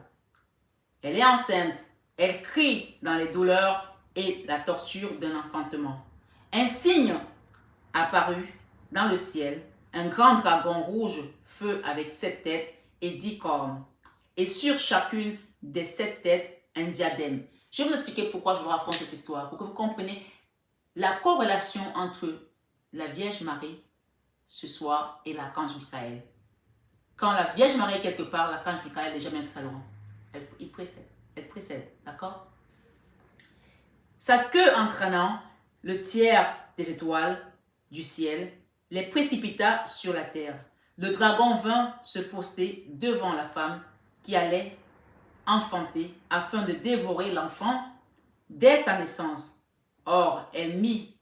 Elle est enceinte, elle crie dans les douleurs et la torture d'un enfantement. Un signe apparut dans le ciel, un grand dragon rouge, feu avec 7 têtes et 10 cornes, et sur chacune des 7 têtes un diadème. Je vais vous expliquer pourquoi je vous raconte cette histoire, pour que vous compreniez la corrélation entre la Vierge Marie ce soir et l'archange Michael. Quand la Vierge Marie est quelque part, l'archange Michael n'est jamais très loin. Elle précède, d'accord? Sa queue entraînant le tiers des étoiles du ciel les précipita sur la terre. Le dragon vint se poster devant la femme qui allait enfanter afin de dévorer l'enfant dès sa naissance. Or, elle mit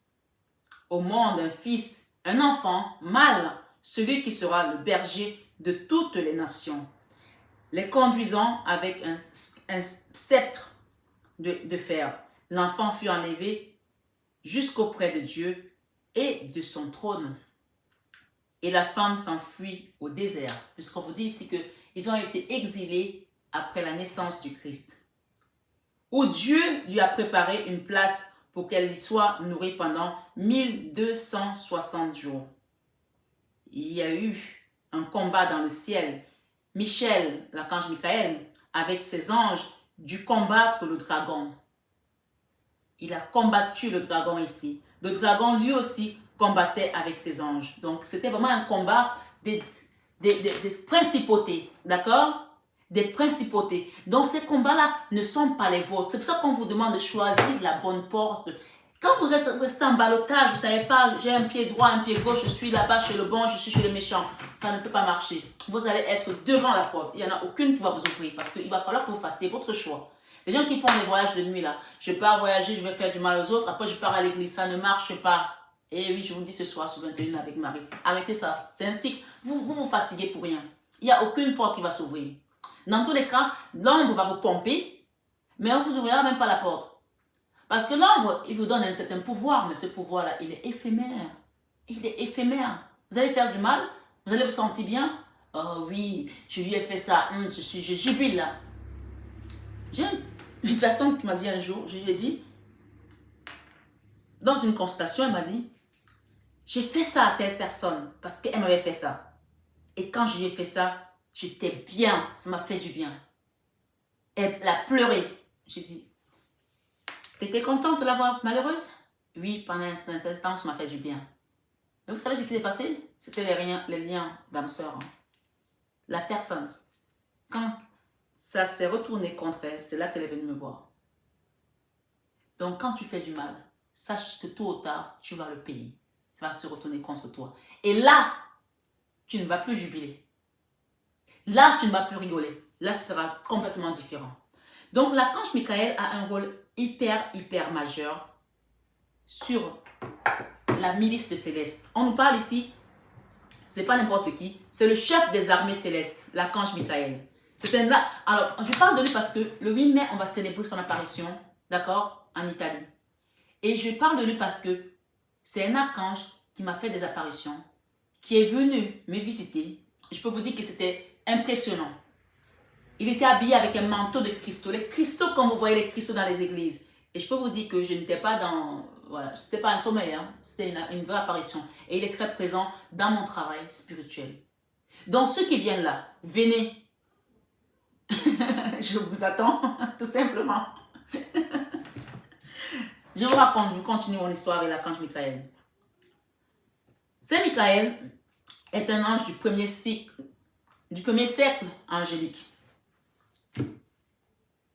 au monde un fils, un enfant mâle, celui qui sera le berger de toutes les nations, les conduisant avec un sceptre de fer. L'enfant fut enlevé jusqu'auprès de Dieu et de son trône. Et la femme s'enfuit au désert, puisqu'on vous dit ici qu'ils ont été exilés après la naissance du Christ, où Dieu lui a préparé une place pour qu'elle y soit nourrie pendant 1260 jours. Il y a eu un combat dans le ciel. Michel, l'archange Michael, avec ses anges, dut combattre le dragon. Il a combattu le dragon ici. Le dragon lui aussi combattait avec ses anges. Donc c'était vraiment un combat des principautés, d'accord? Des principautés. Donc ces combats-là ne sont pas les vôtres. C'est pour ça qu'on vous demande de choisir la bonne porte. Quand vous restez en ballottage, vous ne savez pas, j'ai un pied droit, un pied gauche, je suis là-bas chez le bon, je suis chez le méchant. Ça ne peut pas marcher. Vous allez être devant la porte. Il n'y en a aucune qui va vous ouvrir parce qu'il va falloir que vous fassiez votre choix. Les gens qui font des voyages de nuit là, je pars voyager, je vais faire du mal aux autres, après je pars à l'église, ça ne marche pas. Et oui, je vous dis ce soir sur 21 avec Marie, arrêtez ça, c'est un cycle. Vous fatiguez pour rien. Il n'y a aucune porte qui va s'ouvrir. Dans tous les cas, l'ombre va vous pomper, mais on ne vous ouvrira même pas la porte. Parce que l'ombre, il vous donne un certain pouvoir, mais ce pouvoir-là, il est éphémère. Il est éphémère. Vous allez faire du mal, vous allez vous sentir bien. Oh oui, je lui ai fait ça, je jubile là. J'ai une personne qui m'a dit un jour, je lui ai dit, dans une consultation, elle m'a dit, j'ai fait ça à telle personne parce qu'elle m'avait fait ça. Et quand je lui ai fait ça, j'étais bien, ça m'a fait du bien. Elle a pleuré. J'ai dit, t'étais contente de la voir malheureuse? Oui, pendant un instant, ça m'a fait du bien. Mais vous savez ce qui s'est passé? C'était les liens d'âme-sœur. La personne, quand ça s'est retourné contre elle, c'est là qu'elle est venue me voir. Donc quand tu fais du mal, sache que tôt ou tard, tu vas le payer. Ça va se retourner contre toi. Et là, tu ne vas plus jubiler. Là, tu ne vas plus rigoler. Là, ce sera complètement différent. Donc l'archange Michael a un rôle hyper majeur sur la milice de céleste. On nous parle ici, c'est pas n'importe qui, c'est le chef des armées célestes, l'archange Michael. Alors, je parle de lui parce que le 8 mai, on va célébrer son apparition, d'accord, en Italie. Et je parle de lui parce que c'est un archange qui m'a fait des apparitions, qui est venu me visiter. Je peux vous dire que c'était impressionnant. Il était habillé avec un manteau de cristaux. Les cristaux, comme vous voyez les cristaux dans les églises. Et je peux vous dire que je n'étais pas dans... Voilà, c'était pas un sommeil, hein. C'était une vraie apparition. Et il est très présent dans mon travail spirituel. Donc ceux qui viennent là, venez. Je vous attends, tout simplement. Je vous raconte, je continue mon histoire avec l'archange Michael. Saint Michael est un ange du premier cercle angélique.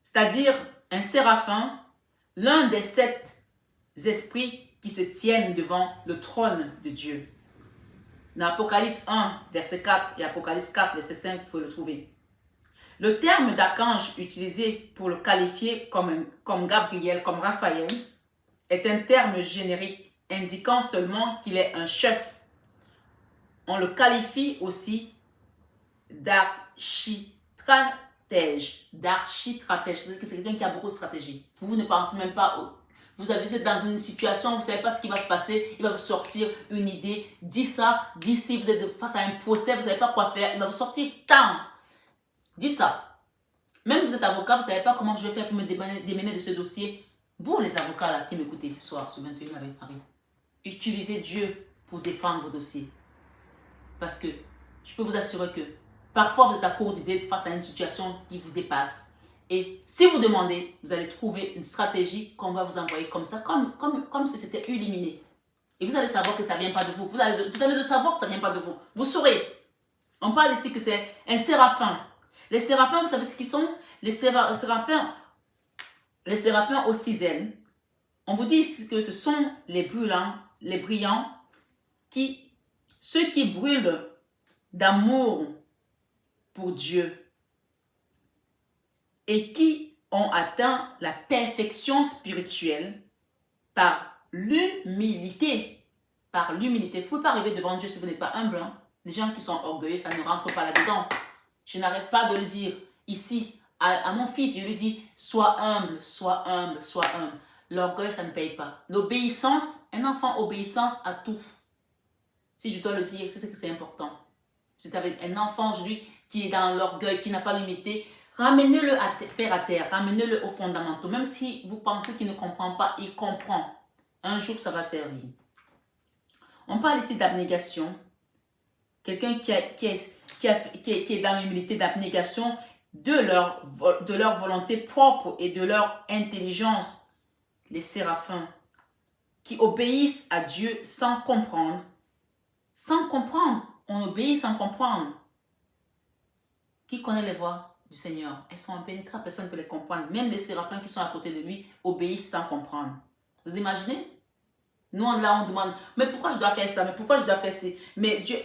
C'est-à-dire un séraphin, l'un des 7 esprits qui se tiennent devant le trône de Dieu. Dans Apocalypse 1, verset 4 et Apocalypse 4, verset 5, il faut le trouver. Le terme d'archange utilisé pour le qualifier comme Gabriel, comme Raphaël, est un terme générique indiquant seulement qu'il est un chef. On le qualifie aussi d'archistratège. D'archistratège, c'est-à-dire que c'est quelqu'un qui a beaucoup de stratégie. Vous ne pensez même pas... Vous êtes dans une situation, vous ne savez pas ce qui va se passer, il va vous sortir une idée, dis ça, dis ci, vous êtes face à un procès, vous ne savez pas quoi faire, il va vous sortir tant. Dis ça. Même vous êtes avocat, vous ne savez pas comment je vais faire pour me démêler de ce dossier. Vous, les avocats là, qui m'écoutez ce soir, ce 21 avec Paris, utilisez Dieu pour défendre vos dossiers. Parce que je peux vous assurer que parfois vous êtes à court d'idées face à une situation qui vous dépasse. Et si vous demandez, vous allez trouver une stratégie qu'on va vous envoyer comme ça, comme si c'était éliminé. Et vous allez savoir que ça ne vient pas de vous. Vous allez le savoir que ça ne vient pas de vous. Vous saurez. On parle ici que c'est un séraphin. Les séraphins, vous savez ce qu'ils sont? Les séraphins aux 6 ailes. On vous dit que ce sont les brillants, ceux qui brûlent d'amour pour Dieu et qui ont atteint la perfection spirituelle par l'humilité. Par l'humilité. Vous ne pouvez pas arriver devant Dieu si vous n'êtes pas humble. Hein? Les gens qui sont orgueilleux, ça ne rentre pas là-dedans. Je n'arrête pas de le dire ici à mon fils. Je lui dis, sois humble, sois humble, sois humble. L'orgueil, ça ne paye pas. L'obéissance, un enfant obéissance à tout. Si je dois le dire, c'est que c'est important. Si tu avais un enfant aujourd'hui qui est dans l'orgueil, qui n'a pas limité, ramenez-le à terre, ramenez-le aux fondamentaux. Même si vous pensez qu'il ne comprend pas, il comprend. Un jour, ça va servir. On parle ici d'abnégation. Quelqu'un qui est dans l'humilité d'abnégation de leur volonté propre et de leur intelligence. Les séraphins qui obéissent à Dieu sans comprendre. Sans comprendre. On obéit sans comprendre. Qui connaît les voies du Seigneur? Elles sont impénétrables, personne ne peut les comprendre. Même les séraphins qui sont à côté de lui obéissent sans comprendre. Vous imaginez? Nous, là, on demande, mais pourquoi je dois faire ça? Mais pourquoi je dois faire ça? Mais Dieu,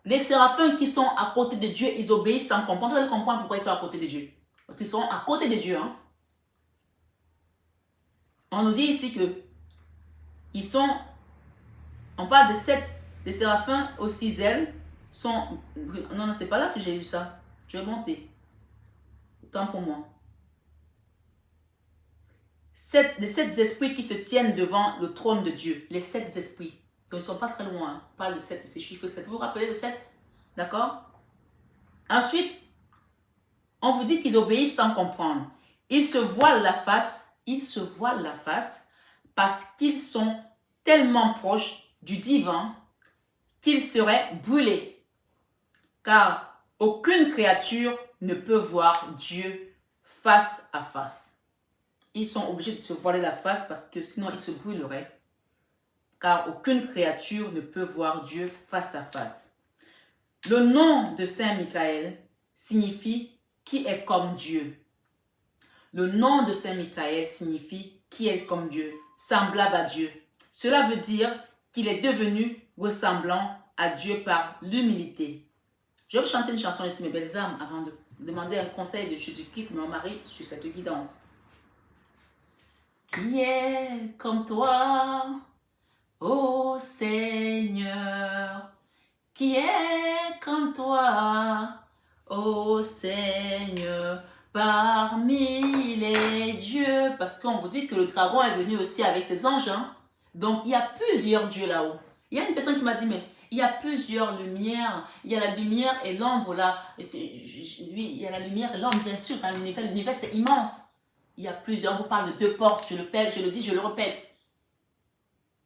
les séraphins qui sont à côté de Dieu, ils obéissent sans comprendre. Vous allez comprendre pourquoi ils sont à côté de Dieu. Parce qu'ils sont à côté de Dieu. Hein? On nous dit ici que ils sont, on parle de 7, les séraphins aux 6 ailes sont, non, c'est pas là que j'ai lu ça. Je vais monter. Tant pour moi. Les 7 esprits qui se tiennent devant le trône de Dieu. Les 7 esprits. Donc ils ne sont pas très loin. Hein. On parle de 7, c'est chiffre 7. Vous vous rappelez de 7? D'accord? Ensuite, on vous dit qu'ils obéissent sans comprendre. Ils se voilent la face. Ils se voilent la face parce qu'ils sont tellement proches du divin qu'ils seraient brûlés. Car aucune créature ne peut voir Dieu face à face. Ils sont obligés de se voiler la face parce que sinon ils se brûleraient. Car aucune créature ne peut voir Dieu face à face. Le nom de Saint Michael signifie qui est comme Dieu. Le nom de Saint Michael signifie qui est comme Dieu, semblable à Dieu. Cela veut dire qu'il est devenu ressemblant à Dieu par l'humilité. Je vais vous chanter une chanson ici, mes belles âmes, avant demander un conseil de Jésus-Christ, mon mari, sur cette guidance. Qui est comme toi, ô Seigneur? Qui est comme toi, ô Seigneur, parmi les dieux? Parce qu'on vous dit que le dragon est venu aussi avec ses anges. Hein? Donc, il y a plusieurs dieux là-haut. Il y a une personne qui m'a dit, mais il y a plusieurs lumières. Il y a la lumière et l'ombre là. Oui, il y a la lumière et l'ombre, bien sûr, dans l'univers. L'univers, c'est immense. Il y a plusieurs. On vous parle de deux portes. Je le dis, je le répète.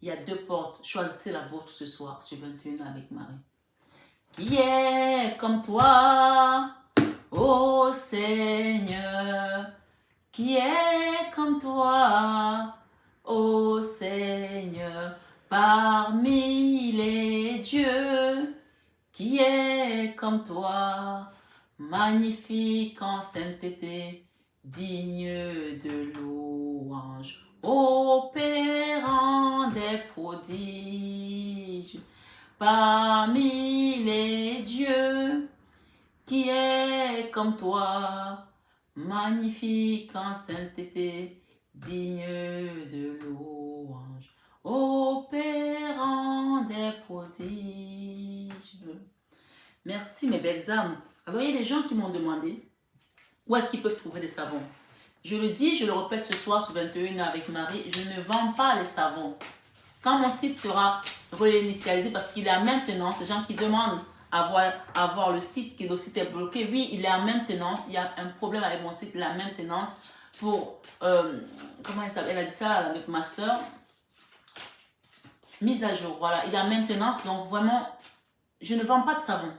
Il y a deux portes. Choisissez la vôtre ce soir sur 21 avec Marie. Qui est comme toi, ô Seigneur? Qui est comme toi, ô Seigneur? Parmi les dieux, qui est comme toi, magnifique en sainteté, digne de louange, opérant des prodiges. Parmi les dieux, qui est comme toi, magnifique en sainteté, digne de louange, opérant des prodiges. Merci mes belles âmes. Alors il y a des gens qui m'ont demandé où est-ce qu'ils peuvent trouver des savons. Je le dis, je le répète ce soir sur 21 avec Marie, je ne vends pas les savons. Quand mon site sera réinitialisé, parce qu'il est en maintenance, les gens qui demandent à voir le site, que le site est bloqué, oui, il est en maintenance, il y a un problème avec mon site, la maintenance pour, comment elle a dit ça avec Master, mise à jour, voilà, il est en maintenance, donc vraiment, je ne vends pas de savon.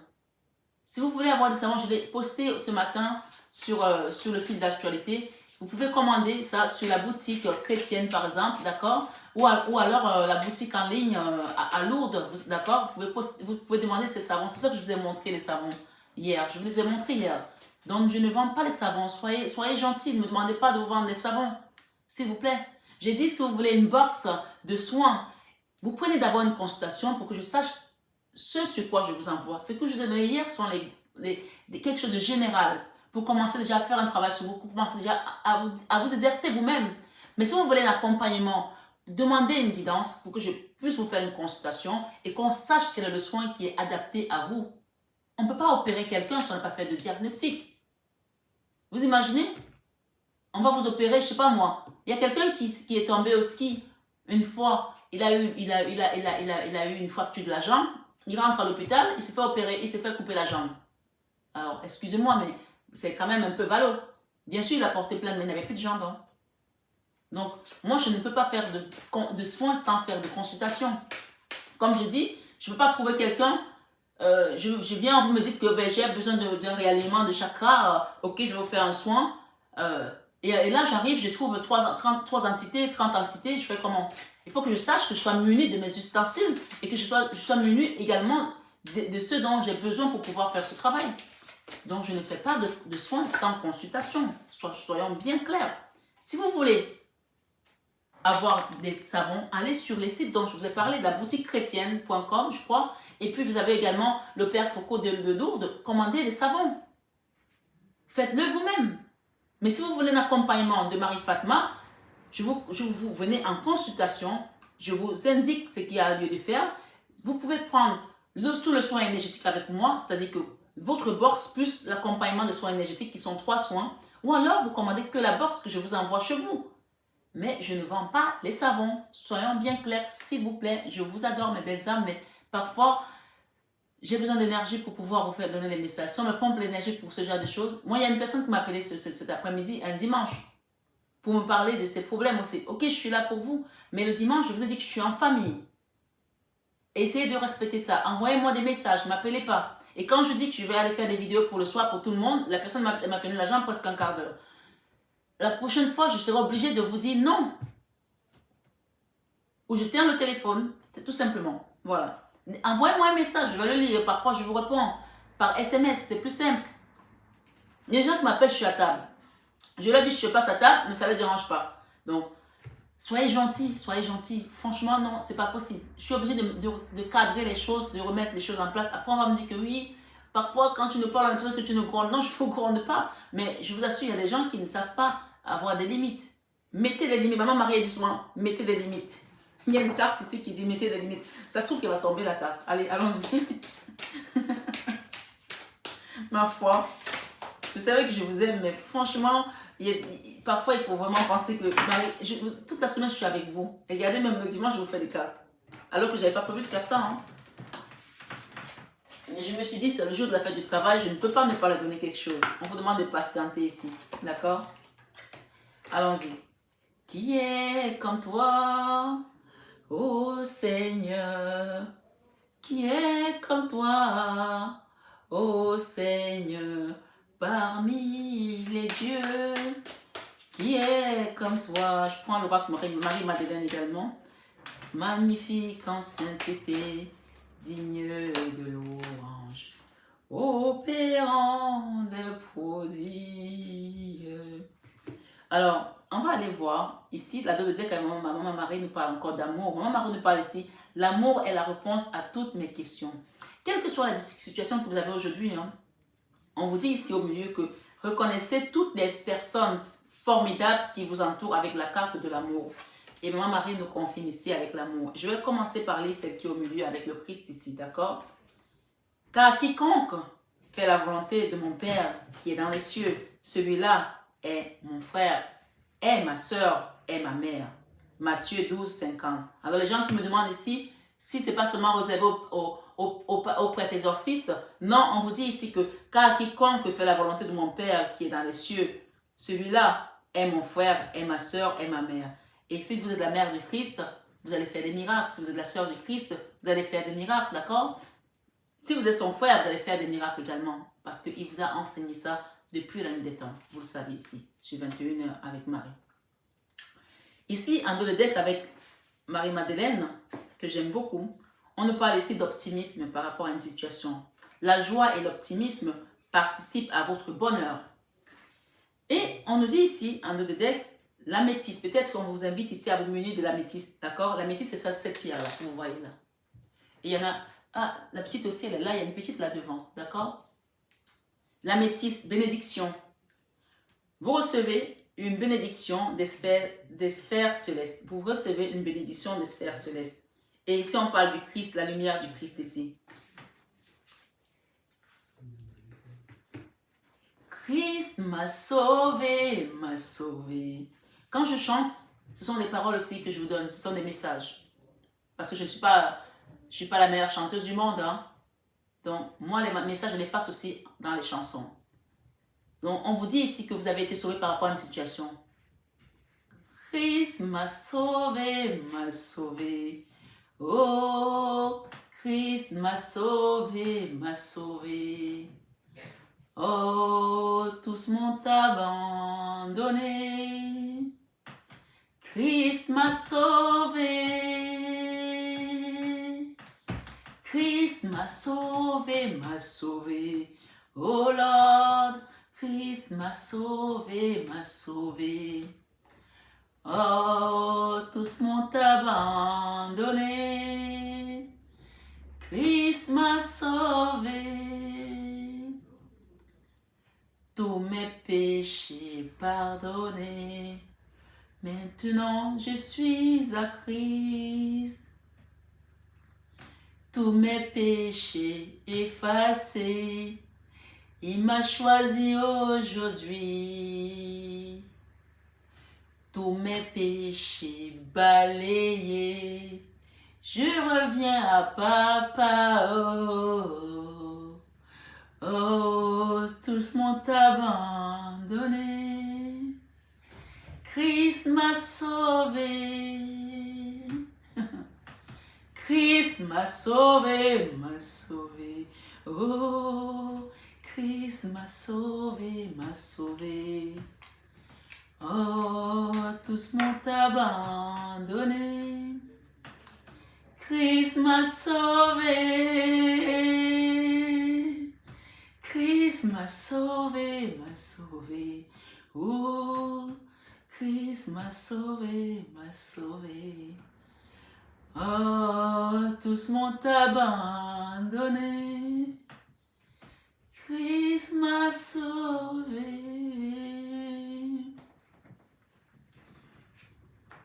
Si vous voulez avoir des savons, je l'ai posté ce matin sur le fil d'actualité. Vous pouvez commander ça sur la boutique chrétienne, par exemple, d'accord? Ou alors la boutique en ligne à Lourdes, d'accord? Vous pouvez demander ces savons. C'est pour ça que je vous ai montré les savons hier. Je vous les ai montrés hier. Donc, je ne vends pas les savons. Soyez gentils. Ne me demandez pas de vous vendre les savons. S'il vous plaît. J'ai dit que si vous voulez une box de soins, vous prenez d'abord une consultation pour que je sache ce sur quoi je vous envoie. Ce que je vous ai donné hier sont quelque chose de général. Pour commencer déjà à faire un travail sur vous, pour commencer déjà à vous exercer vous-même. Mais si vous voulez un accompagnement, demandez une guidance pour que je puisse vous faire une consultation et qu'on sache quel est le soin qui est adapté à vous. On ne peut pas opérer quelqu'un si on n'a pas fait de diagnostic. Vous imaginez? On va vous opérer, je ne sais pas moi. Il y a quelqu'un qui est tombé au ski une fois, il a eu une fracture de la jambe, il rentre à l'hôpital, il se fait opérer, il se fait couper la jambe. Alors, excusez-moi, mais c'est quand même un peu ballot. Bien sûr, il a porté plainte, mais il n'avait plus de jambes. Hein. Donc, moi, je ne peux pas faire de soins sans faire de consultation. Comme je dis, je ne peux pas trouver quelqu'un, je viens, vous me dites que j'ai besoin d'un réalignement de chakra, ok, je vais vous faire un soin. Et là, j'arrive, je trouve 3 entités, 30 entités, je fais comment? Il faut que je sache que je sois munie de mes ustensiles et que je sois munie également de ce dont j'ai besoin pour pouvoir faire ce travail. Donc, je ne fais pas de soins sans consultation. Soyons bien clairs. Si vous voulez avoir des savons, allez sur les sites dont je vous ai parlé, la boutique chrétienne.com, je crois. Et puis, vous avez également le Père Foucault de Lourdes. Commandez des savons. Faites-le vous-même. Mais si vous voulez un accompagnement de Marie Fatma, vous venez en consultation. Je vous indique ce qu'il y a lieu de faire. Vous pouvez prendre tout le soin énergétique avec moi, c'est-à-dire que votre box plus l'accompagnement de soins énergétiques qui sont 3 soins. Ou alors, vous commandez que la box que je vous envoie chez vous. Mais je ne vends pas les savons. Soyons bien clairs, s'il vous plaît. Je vous adore, mes belles âmes, mais parfois, j'ai besoin d'énergie pour pouvoir vous faire donner des messages. Si on me pompe l'énergie pour ce genre de choses, moi, il y a une personne qui m'a appelé cet après-midi, un dimanche, pour me parler de ses problèmes aussi. Ok, je suis là pour vous, mais le dimanche, je vous ai dit que je suis en famille. Essayez de respecter ça. Envoyez-moi des messages, ne m'appelez pas. Et quand je dis que je vais aller faire des vidéos pour le soir pour tout le monde, la personne m'a tenu la jambe presque un quart d'heure. La prochaine fois, je serai obligée de vous dire non. Ou je tiens le téléphone, c'est tout simplement. Voilà. Envoyez-moi un message, je vais le lire. Parfois, je vous réponds par SMS, c'est plus simple. Les gens qui m'appellent, je suis à table. Je leur dis, je passe à table, mais ça ne les dérange pas. Donc, soyez gentils, soyez gentils. Franchement, non, c'est pas possible. Je suis obligée de cadrer les choses, de remettre les choses en place. Après, on va me dire que oui, Parfois, quand tu ne parles, on a l'impression que tu ne grondes. Non, je ne vous gronde pas. Mais je vous assure, il y a des gens qui ne savent pas avoir des limites. Mettez des limites. Maman Marie dit souvent, mettez des limites. Il y a une carte ici qui dit mettez des limites. Ça se trouve qu'elle va tomber la carte. Allez, allons-y. Ma foi. Vous savez que je vous aime, mais franchement, parfois il faut vraiment penser que toute la semaine je suis avec vous. Regardez, même le dimanche, je vous fais des cartes. Alors que je n'avais pas prévu de faire ça. Hein. Mais je me suis dit, c'est le jour de la fête du travail, je ne peux pas ne pas leur donner quelque chose. On vous demande de patienter ici. D'accord? Allons-y. Qui est comme toi, ô Seigneur? Qui est comme toi, ô Seigneur, parmi les dieux? Qui est comme toi? Je prends le roi Marie-Madeleine également. Magnifique en sainteté, digne de louange, opérant des prodiges. Alors, on va aller voir ici, la dès que Maman Marie nous parle encore d'amour. Maman Marie nous parle ici, l'amour est la réponse à toutes mes questions. Quelle que soit la situation que vous avez aujourd'hui, hein, on vous dit ici au milieu que reconnaissez toutes les personnes formidables qui vous entourent avec la carte de l'amour. Et Maman Marie nous confirme ici avec l'amour. Je vais commencer par lire celle qui est au milieu avec le Christ ici, d'accord? Car quiconque fait la volonté de mon Père qui est dans les cieux, celui-là est mon frère, est ma soeur, est ma mère. Matthieu 12, 50. Alors les gens qui me demandent ici, si ce n'est pas seulement réservé aux prêtres exorcistes, non, on vous dit ici que car quiconque fait la volonté de mon Père qui est dans les cieux, celui-là est mon frère, est ma soeur, est ma mère. Et si vous êtes la mère du Christ, vous allez faire des miracles. Si vous êtes la sœur du Christ, vous allez faire des miracles, d'accord? Si vous êtes son frère, vous allez faire des miracles également. Parce qu'il vous a enseigné ça depuis la nuit des temps. Vous le savez ici, sur 21h avec Marie. Ici, en dos de deck avec Marie-Madeleine, que j'aime beaucoup, on nous parle ici d'optimisme par rapport à une situation. La joie et l'optimisme participent à votre bonheur. Et on nous dit ici, en dos de deck, l'améthyste. Peut-être qu'on vous invite ici à vous munir de l'améthyste, d'accord? L'améthyste, c'est cette pierre-là que vous voyez là. Et il y en a, ah, la petite aussi, elle est là, il y a une petite là devant, d'accord? L'améthyste, bénédiction. Vous recevez une bénédiction des sphères célestes. Vous recevez une bénédiction des sphères célestes. Et ici, on parle du Christ, la lumière du Christ ici. Christ m'a sauvé, m'a sauvé. Quand je chante, ce sont des paroles aussi que je vous donne, ce sont des messages. Parce que je ne suis pas la meilleure chanteuse du monde. Hein? Donc, moi, les messages, je les passe aussi dans les chansons. Donc, on vous dit ici que vous avez été sauvé par rapport à une situation. Christ m'a sauvé, m'a sauvé. Oh, Christ m'a sauvé, m'a sauvé. Oh, tous m'ont abandonné. Christ m'a sauvé. Christ m'a sauvé, m'a sauvé. Oh Lord, Christ m'a sauvé, m'a sauvé. Oh, tous m'ont abandonné. Christ m'a sauvé. Tous mes péchés pardonnés. Maintenant je suis à Christ. Tous mes péchés effacés. Il m'a choisi aujourd'hui. Tous mes péchés balayés. Je reviens à Papa. Oh, oh, tous m'ont abandonné. Christ m'a sauvé. Christ m'a sauvé, m'a sauvé. Oh, Christ m'a sauvé, m'a sauvé. Oh, tous m'ont abandonné. Christ m'a sauvé. Christ m'a sauvé, m'a sauvé. Oh, Christ m'a sauvé, m'a sauvé. Oh, tous m'ont abandonné. m'a sauvé.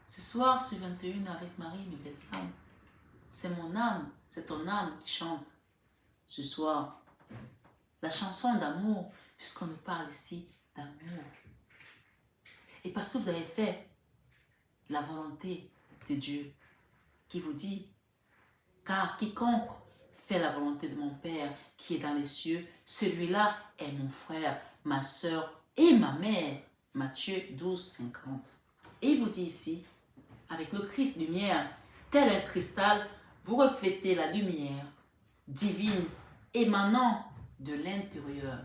Ce soir, sur 21 avec Marie, mes belles âmes, c'est mon âme, c'est ton âme qui chante. Ce soir, la chanson d'amour, puisqu'on nous parle ici d'amour. Et parce que vous avez fait la volonté de Dieu, qui vous dit, car quiconque fait la volonté de mon Père qui est dans les cieux, celui-là est mon frère, ma soeur et ma mère. Matthieu 12, 50. Et il vous dit ici, avec le Christ lumière, tel un cristal, vous reflétez la lumière divine émanant de l'intérieur.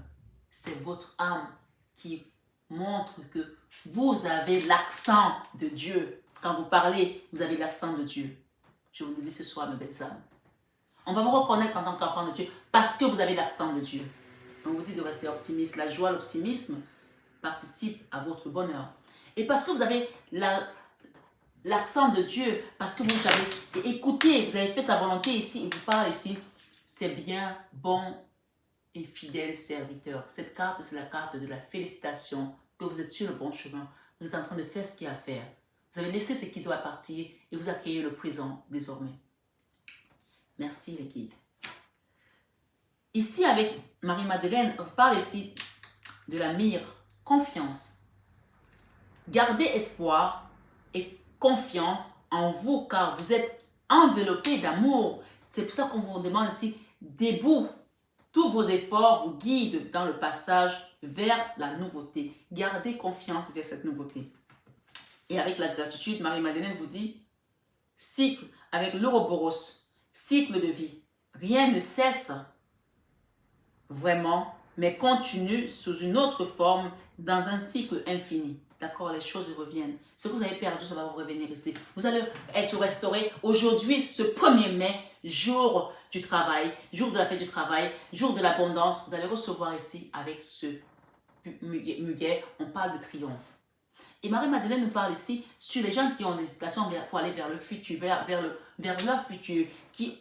C'est votre âme qui montre que vous avez l'accent de Dieu. Quand vous parlez, vous avez l'accent de Dieu. Je vous le dis ce soir, mes belles âmes. On va vous reconnaître en tant qu'enfant de Dieu parce que vous avez l'accent de Dieu. On vous dit de rester optimiste. La joie, l'optimisme participe à votre bonheur. Et parce que vous avez l'accent de Dieu, parce que vous avez écouté, vous avez fait sa volonté ici, il vous parle ici, c'est bien, bon et fidèle serviteur. Cette carte, c'est la carte de la félicitation, que vous êtes sur le bon chemin. Vous êtes en train de faire ce qu'il y a à faire. Vous avez laissé ce qui doit partir et vous accueillez le présent désormais. Merci les guides. Ici, avec Marie-Madeleine, on parle ici de la mire, confiance. Gardez espoir et confiance en vous, car vous êtes enveloppé d'amour. C'est pour ça qu'on vous demande ici, debout. Tous vos efforts vous guident dans le passage vers la nouveauté. Gardez confiance vers cette nouveauté. Et avec la gratitude, Marie-Madeleine vous dit, cycle avec l'Ouroboros, cycle de vie. Rien ne cesse vraiment, mais continue sous une autre forme dans un cycle infini. D'accord, les choses reviennent. Ce que vous avez perdu, ça va vous revenir ici. Vous allez être restauré aujourd'hui, ce 1er mai, jour du travail, jour de la fête du travail, jour de l'abondance. Vous allez recevoir ici avec ce muguet, on parle de triomphe. Et Marie-Madeleine nous parle ici sur les gens qui ont l'hésitation pour aller vers le futur, vers leur futur, qui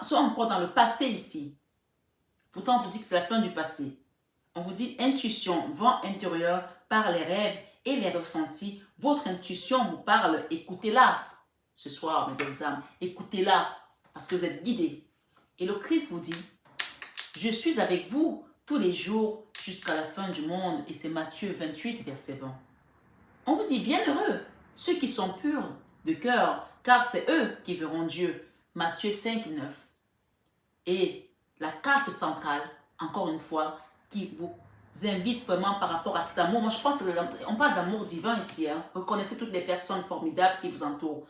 sont encore dans le passé ici. Pourtant, on vous dit que c'est la fin du passé. On vous dit intuition, vent intérieur par les rêves et les ressentis. Votre intuition vous parle, écoutez-la. Ce soir, mes belles âmes, écoutez-la parce que vous êtes guidés. Et le Christ vous dit, je suis avec vous tous les jours jusqu'à la fin du monde. Et c'est Matthieu 28, verset 20. On vous dit bienheureux ceux qui sont purs de cœur, car c'est eux qui verront Dieu. Matthieu 5, 9. Et la carte centrale, encore une fois, qui vous invite vraiment par rapport à cet amour. Moi, je pense qu'on parle d'amour divin ici. Hein. Reconnaissez toutes les personnes formidables qui vous entourent.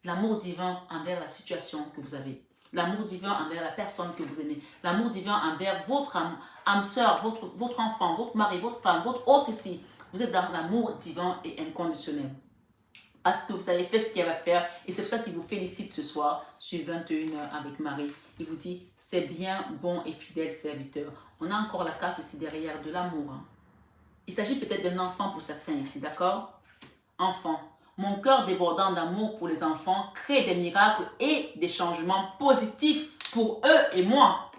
L'amour divin envers la situation que vous avez. L'amour divin envers la personne que vous aimez. L'amour divin envers votre âme sœur, votre enfant, votre mari, votre femme, votre autre ici. Vous êtes dans l'amour divin et inconditionnel. Parce que vous avez fait ce qu'il y avait à faire. Et c'est pour ça qu'il vous félicite ce soir sur 21h avec Marie. Il vous dit, c'est bien, bon et fidèle serviteur. On a encore la carte ici derrière de l'amour. Hein. Il s'agit peut-être d'un enfant pour certains ici, d'accord? Enfant. Mon cœur débordant d'amour pour les enfants crée des miracles et des changements positifs pour eux et moi.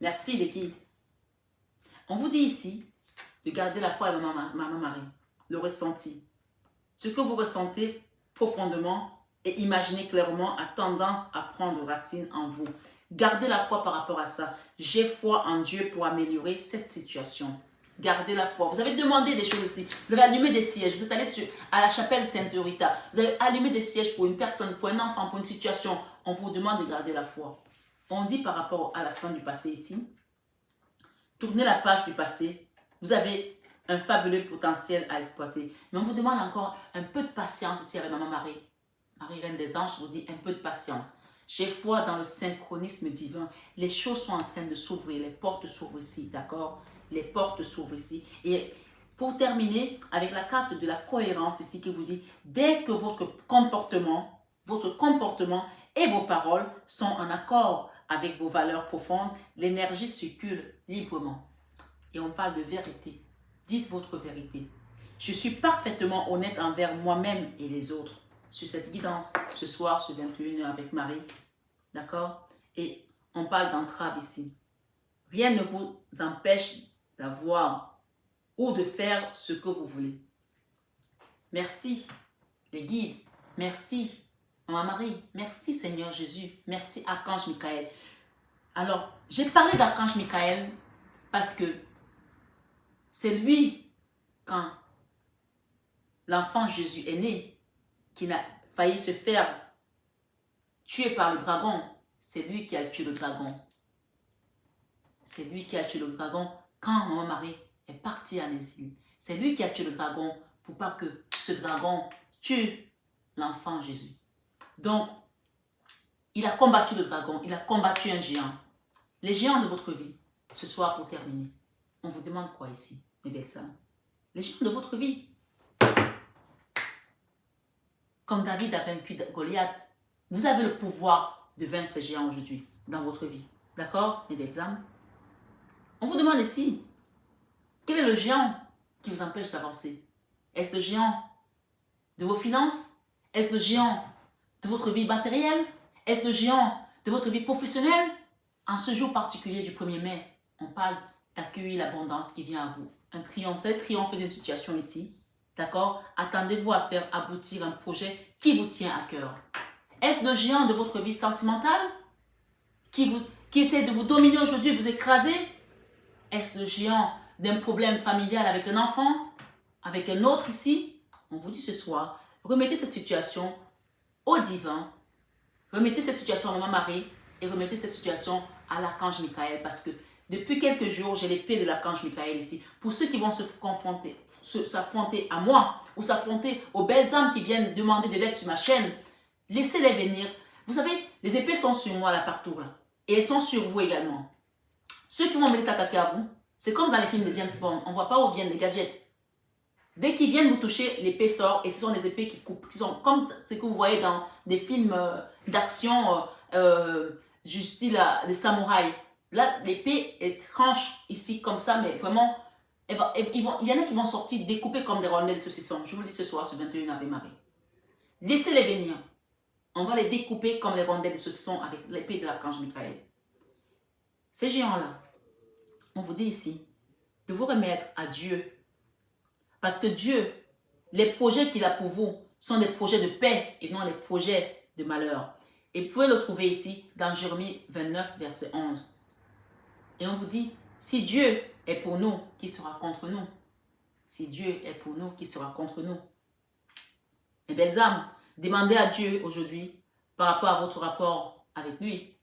Merci les guides. On vous dit ici de garder la foi à Maman Marie, le ressenti. Ce que vous ressentez profondément et imaginez clairement a tendance à prendre racine en vous. Gardez la foi par rapport à ça. J'ai foi en Dieu pour améliorer cette situation. Gardez la foi. Vous avez demandé des choses ici. Vous avez allumé des sièges. Vous êtes allé à la chapelle Sainte-Rita. Vous avez allumé des sièges pour une personne, pour un enfant, pour une situation. On vous demande de garder la foi. On dit par rapport à la fin du passé ici. Tournez la page du passé. Vous avez un fabuleux potentiel à exploiter. Mais on vous demande encore un peu de patience ici avec Maman Marie. Marie, Reine des Anges, vous dit un peu de patience. J'ai foi dans le synchronisme divin. Les choses sont en train de s'ouvrir. Les portes s'ouvrent ici, d'accord? Les portes s'ouvrent ici. Et pour terminer, avec la carte de la cohérence ici qui vous dit, dès que votre comportement et vos paroles sont en accord avec vos valeurs profondes, l'énergie circule librement. Et on parle de vérité. Dites votre vérité. Je suis parfaitement honnête envers moi-même et les autres. Sur cette guidance, ce soir, sur 21h avec Marie. D'accord? Et on parle d'entrave ici. Rien ne vous empêche d'avoir ou de faire ce que vous voulez. Merci, les guides. Merci, Maman Marie. Merci, Seigneur Jésus. Merci, Archange Michael. Alors, j'ai parlé d'Archange Michael parce que c'est lui, quand l'enfant Jésus est né, qui n'a failli se faire tuer par le dragon. C'est lui qui a tué le dragon. C'est lui qui a tué le dragon quand Maman Marie est partie en exil. C'est lui qui a tué le dragon pour pas que ce dragon tue l'enfant Jésus. Donc, il a combattu le dragon, il a combattu un géant. Les géants de votre vie, ce soir pour terminer, on vous demande quoi ici, mes belles âmes? Les géants de votre vie. Comme David a vaincu Goliath, vous avez le pouvoir de vaincre ces géants aujourd'hui dans votre vie. D'accord, mes belles âmes? On vous demande ici, quel est le géant qui vous empêche d'avancer? Est-ce le géant de vos finances? Est-ce le géant de votre vie matérielle? Est-ce le géant de votre vie professionnelle? En ce jour particulier du 1er mai, on parle d'accueillir l'abondance qui vient à vous. Un triomphe, vous savez, triompher d'une situation ici. D'accord? Attendez-vous à faire aboutir un projet qui vous tient à cœur. Est-ce le géant de votre vie sentimentale qui essaie de vous dominer aujourd'hui, vous écraser? Est-ce le géant d'un problème familial avec un enfant, avec un autre ici? On vous dit ce soir, remettez cette situation au divin, remettez cette situation à Maman Marie et remettez cette situation à l'archange Michael, parce que depuis quelques jours, j'ai l'épée de l'archange Michael ici. Pour ceux qui vont s'affronter à moi ou s'affronter aux belles âmes qui viennent demander de l'aide sur ma chaîne, laissez-les venir. Vous savez, les épées sont sur moi là partout là, et elles sont sur vous également. Ceux qui vont venir s'attaquer à vous, c'est comme dans les films de James Bond, on ne voit pas où viennent les gadgets. Dès qu'ils viennent vous toucher, l'épée sort et ce sont des épées qui coupent, qui sont comme ce que vous voyez dans des films d'action du style des samouraïs. Là, l'épée est tranche ici comme ça, mais vraiment, il y en a qui vont sortir découpées comme des rondelles de saucisson. Je vous le dis ce soir, ce 21 Ave Marie. Laissez-les venir. On va les découper comme les rondelles de saucisson avec l'épée de l'archange Michael. Ces géants-là, on vous dit ici de vous remettre à Dieu. Parce que Dieu, les projets qu'il a pour vous sont des projets de paix et non les projets de malheur. Et vous pouvez le trouver ici dans Jérémie 29, verset 11. Et on vous dit, si Dieu est pour nous, qui sera contre nous? Si Dieu est pour nous, qui sera contre nous? Mes belles âmes, demandez à Dieu aujourd'hui, par rapport à votre rapport avec lui,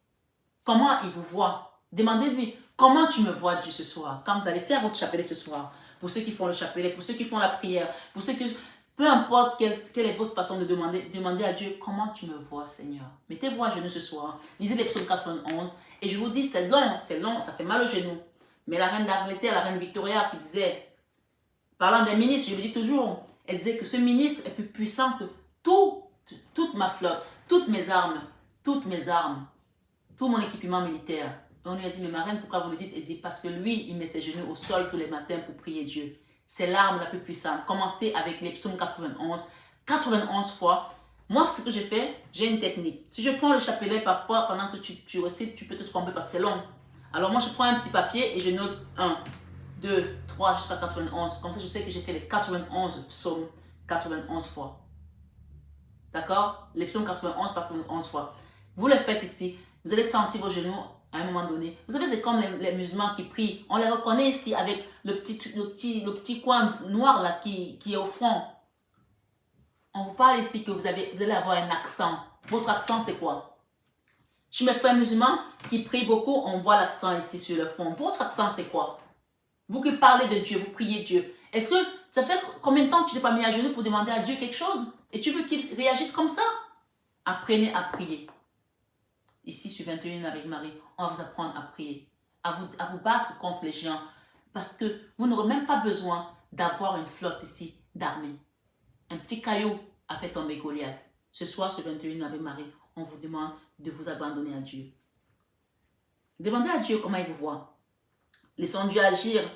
comment il vous voit. Demandez-lui, comment tu me vois Dieu ce soir? Quand vous allez faire votre chapelet ce soir, pour ceux qui font le chapelet, pour ceux qui font la prière, pour ceux qui... Peu importe quelle est votre façon de demander, demandez à Dieu, comment tu me vois, Seigneur? Mettez-vous à genoux ce soir, lisez les psaumes 91, et je vous dis, c'est long, ça fait mal aux genoux. Mais la reine d'Angleterre, la reine Victoria, qui disait, parlant d'un ministre, je le dis toujours, elle disait que ce ministre est plus puissant que toute ma flotte, toutes mes armes, tout mon équipement militaire. Et on lui a dit, mais ma reine, pourquoi vous le dites? Elle dit, parce que lui, il met ses genoux au sol tous les matins pour prier Dieu. C'est l'arme la plus puissante. Commencez avec les psaumes 91 fois. Moi, ce que j'ai fait, j'ai une technique. Si je prends le chapelet, parfois, pendant que tu récites, tu peux te tromper parce que c'est long. Alors moi, je prends un petit papier et je note 1, 2, 3 jusqu'à 91. Comme ça, je sais que j'ai fait les 91 psaumes 91 fois. D'accord? Les psaumes 91 fois. Vous le faites ici. Vous allez sentir vos genoux à un moment donné. Vous savez, c'est comme les musulmans qui prient. On les reconnaît ici avec le petit coin noir là qui est au front. On vous parle ici que vous allez avoir un accent. Votre accent, c'est quoi? Chez mes frères musulmans qui prient beaucoup, on voit l'accent ici sur le front. Votre accent, c'est quoi? Vous qui parlez de Dieu, vous priez Dieu. Est-ce que ça fait combien de temps que tu t'es pas mis à genoux pour demander à Dieu quelque chose? Et tu veux qu'il réagisse comme ça? Apprenez à prier. Ici, sur 21 avec Marie, on va vous apprendre à prier, à vous battre contre les géants. Parce que vous n'aurez même pas besoin d'avoir une flotte ici d'armée. Un petit caillou a fait tomber Goliath. Ce soir, sur 21 avec Marie, on vous demande de vous abandonner à Dieu. Demandez à Dieu comment il vous voit. Laissons Dieu agir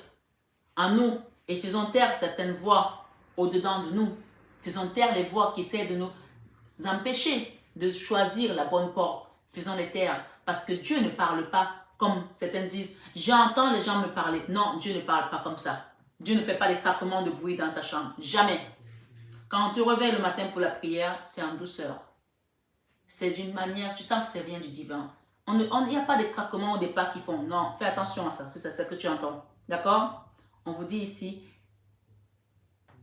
en nous et faisons taire certaines voix au-dedans de nous. Faisons taire les voix qui essaient de nous empêcher de choisir la bonne porte. Faisons les taire parce que Dieu ne parle pas Comme certains disent, j'entends les gens me parler. Non, Dieu ne parle pas comme ça. Dieu ne fait pas les craquements de bruit dans ta chambre. Jamais. Quand on te réveille le matin pour la prière, c'est en douceur. C'est d'une manière, tu sens que ça vient du divin. Il n'y a pas de craquements ou des pas qui font. Non, fais attention à ça. C'est ça que tu entends. D'accord? On vous dit ici,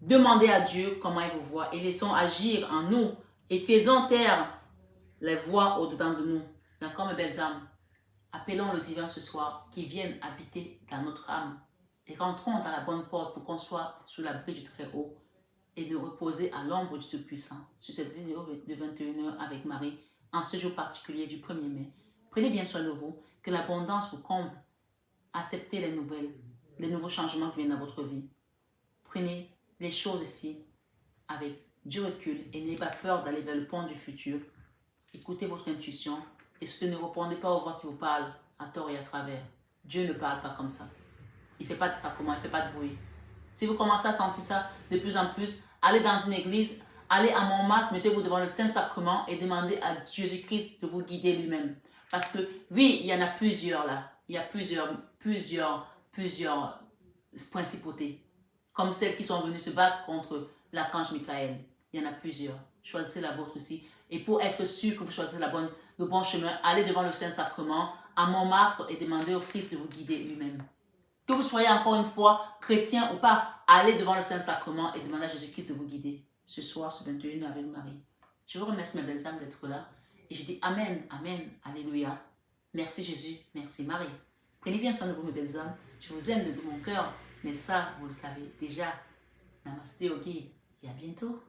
demandez à Dieu comment il vous voit et laissons agir en nous et faisons taire les voix au-dedans de nous. D'accord, mes belles âmes? Appelons le divin ce soir qui vienne habiter dans notre âme et rentrons dans la bonne porte pour qu'on soit sous l'abri du Très-Haut et de reposer à l'ombre du Tout-Puissant. Sur cette vidéo de 21h avec Marie, en ce jour particulier du 1er mai, prenez bien soin de vous, que l'abondance vous comble. Acceptez les nouvelles, les nouveaux changements qui viennent dans votre vie. Prenez les choses ici avec du recul et n'ayez pas peur d'aller vers le pont du futur. Écoutez votre intuition et surtout ne répondez pas aux voix qui vous parlent à tort et à travers. Dieu ne parle pas comme ça. Il ne fait pas de craquement, il ne fait pas de bruit. Si vous commencez à sentir ça de plus en plus, allez dans une église, allez à Montmartre, mettez-vous devant le Saint-Sacrement et demandez à Jésus-Christ de vous guider lui-même. Parce que oui, il y en a plusieurs là. Il y a plusieurs principautés. Comme celles qui sont venues se battre contre l'archange Michael. Il y en a plusieurs. Choisissez la vôtre aussi. Et pour être sûr que vous choisissez le bon chemin, allez devant le Saint-Sacrement à Montmartre et demandez au Christ de vous guider lui-même. Que vous soyez encore une fois chrétien ou pas, allez devant le Saint-Sacrement et demandez à Jésus-Christ de vous guider. Ce soir, ce 21 avec Marie. Je vous remercie, mes belles âmes, d'être là. Et je dis Amen, Amen, Alléluia. Merci Jésus, merci Marie. Prenez bien soin de vous, mes belles âmes. Je vous aime de tout mon cœur. Mais ça, vous le savez déjà. Namasté, ok. Et à bientôt.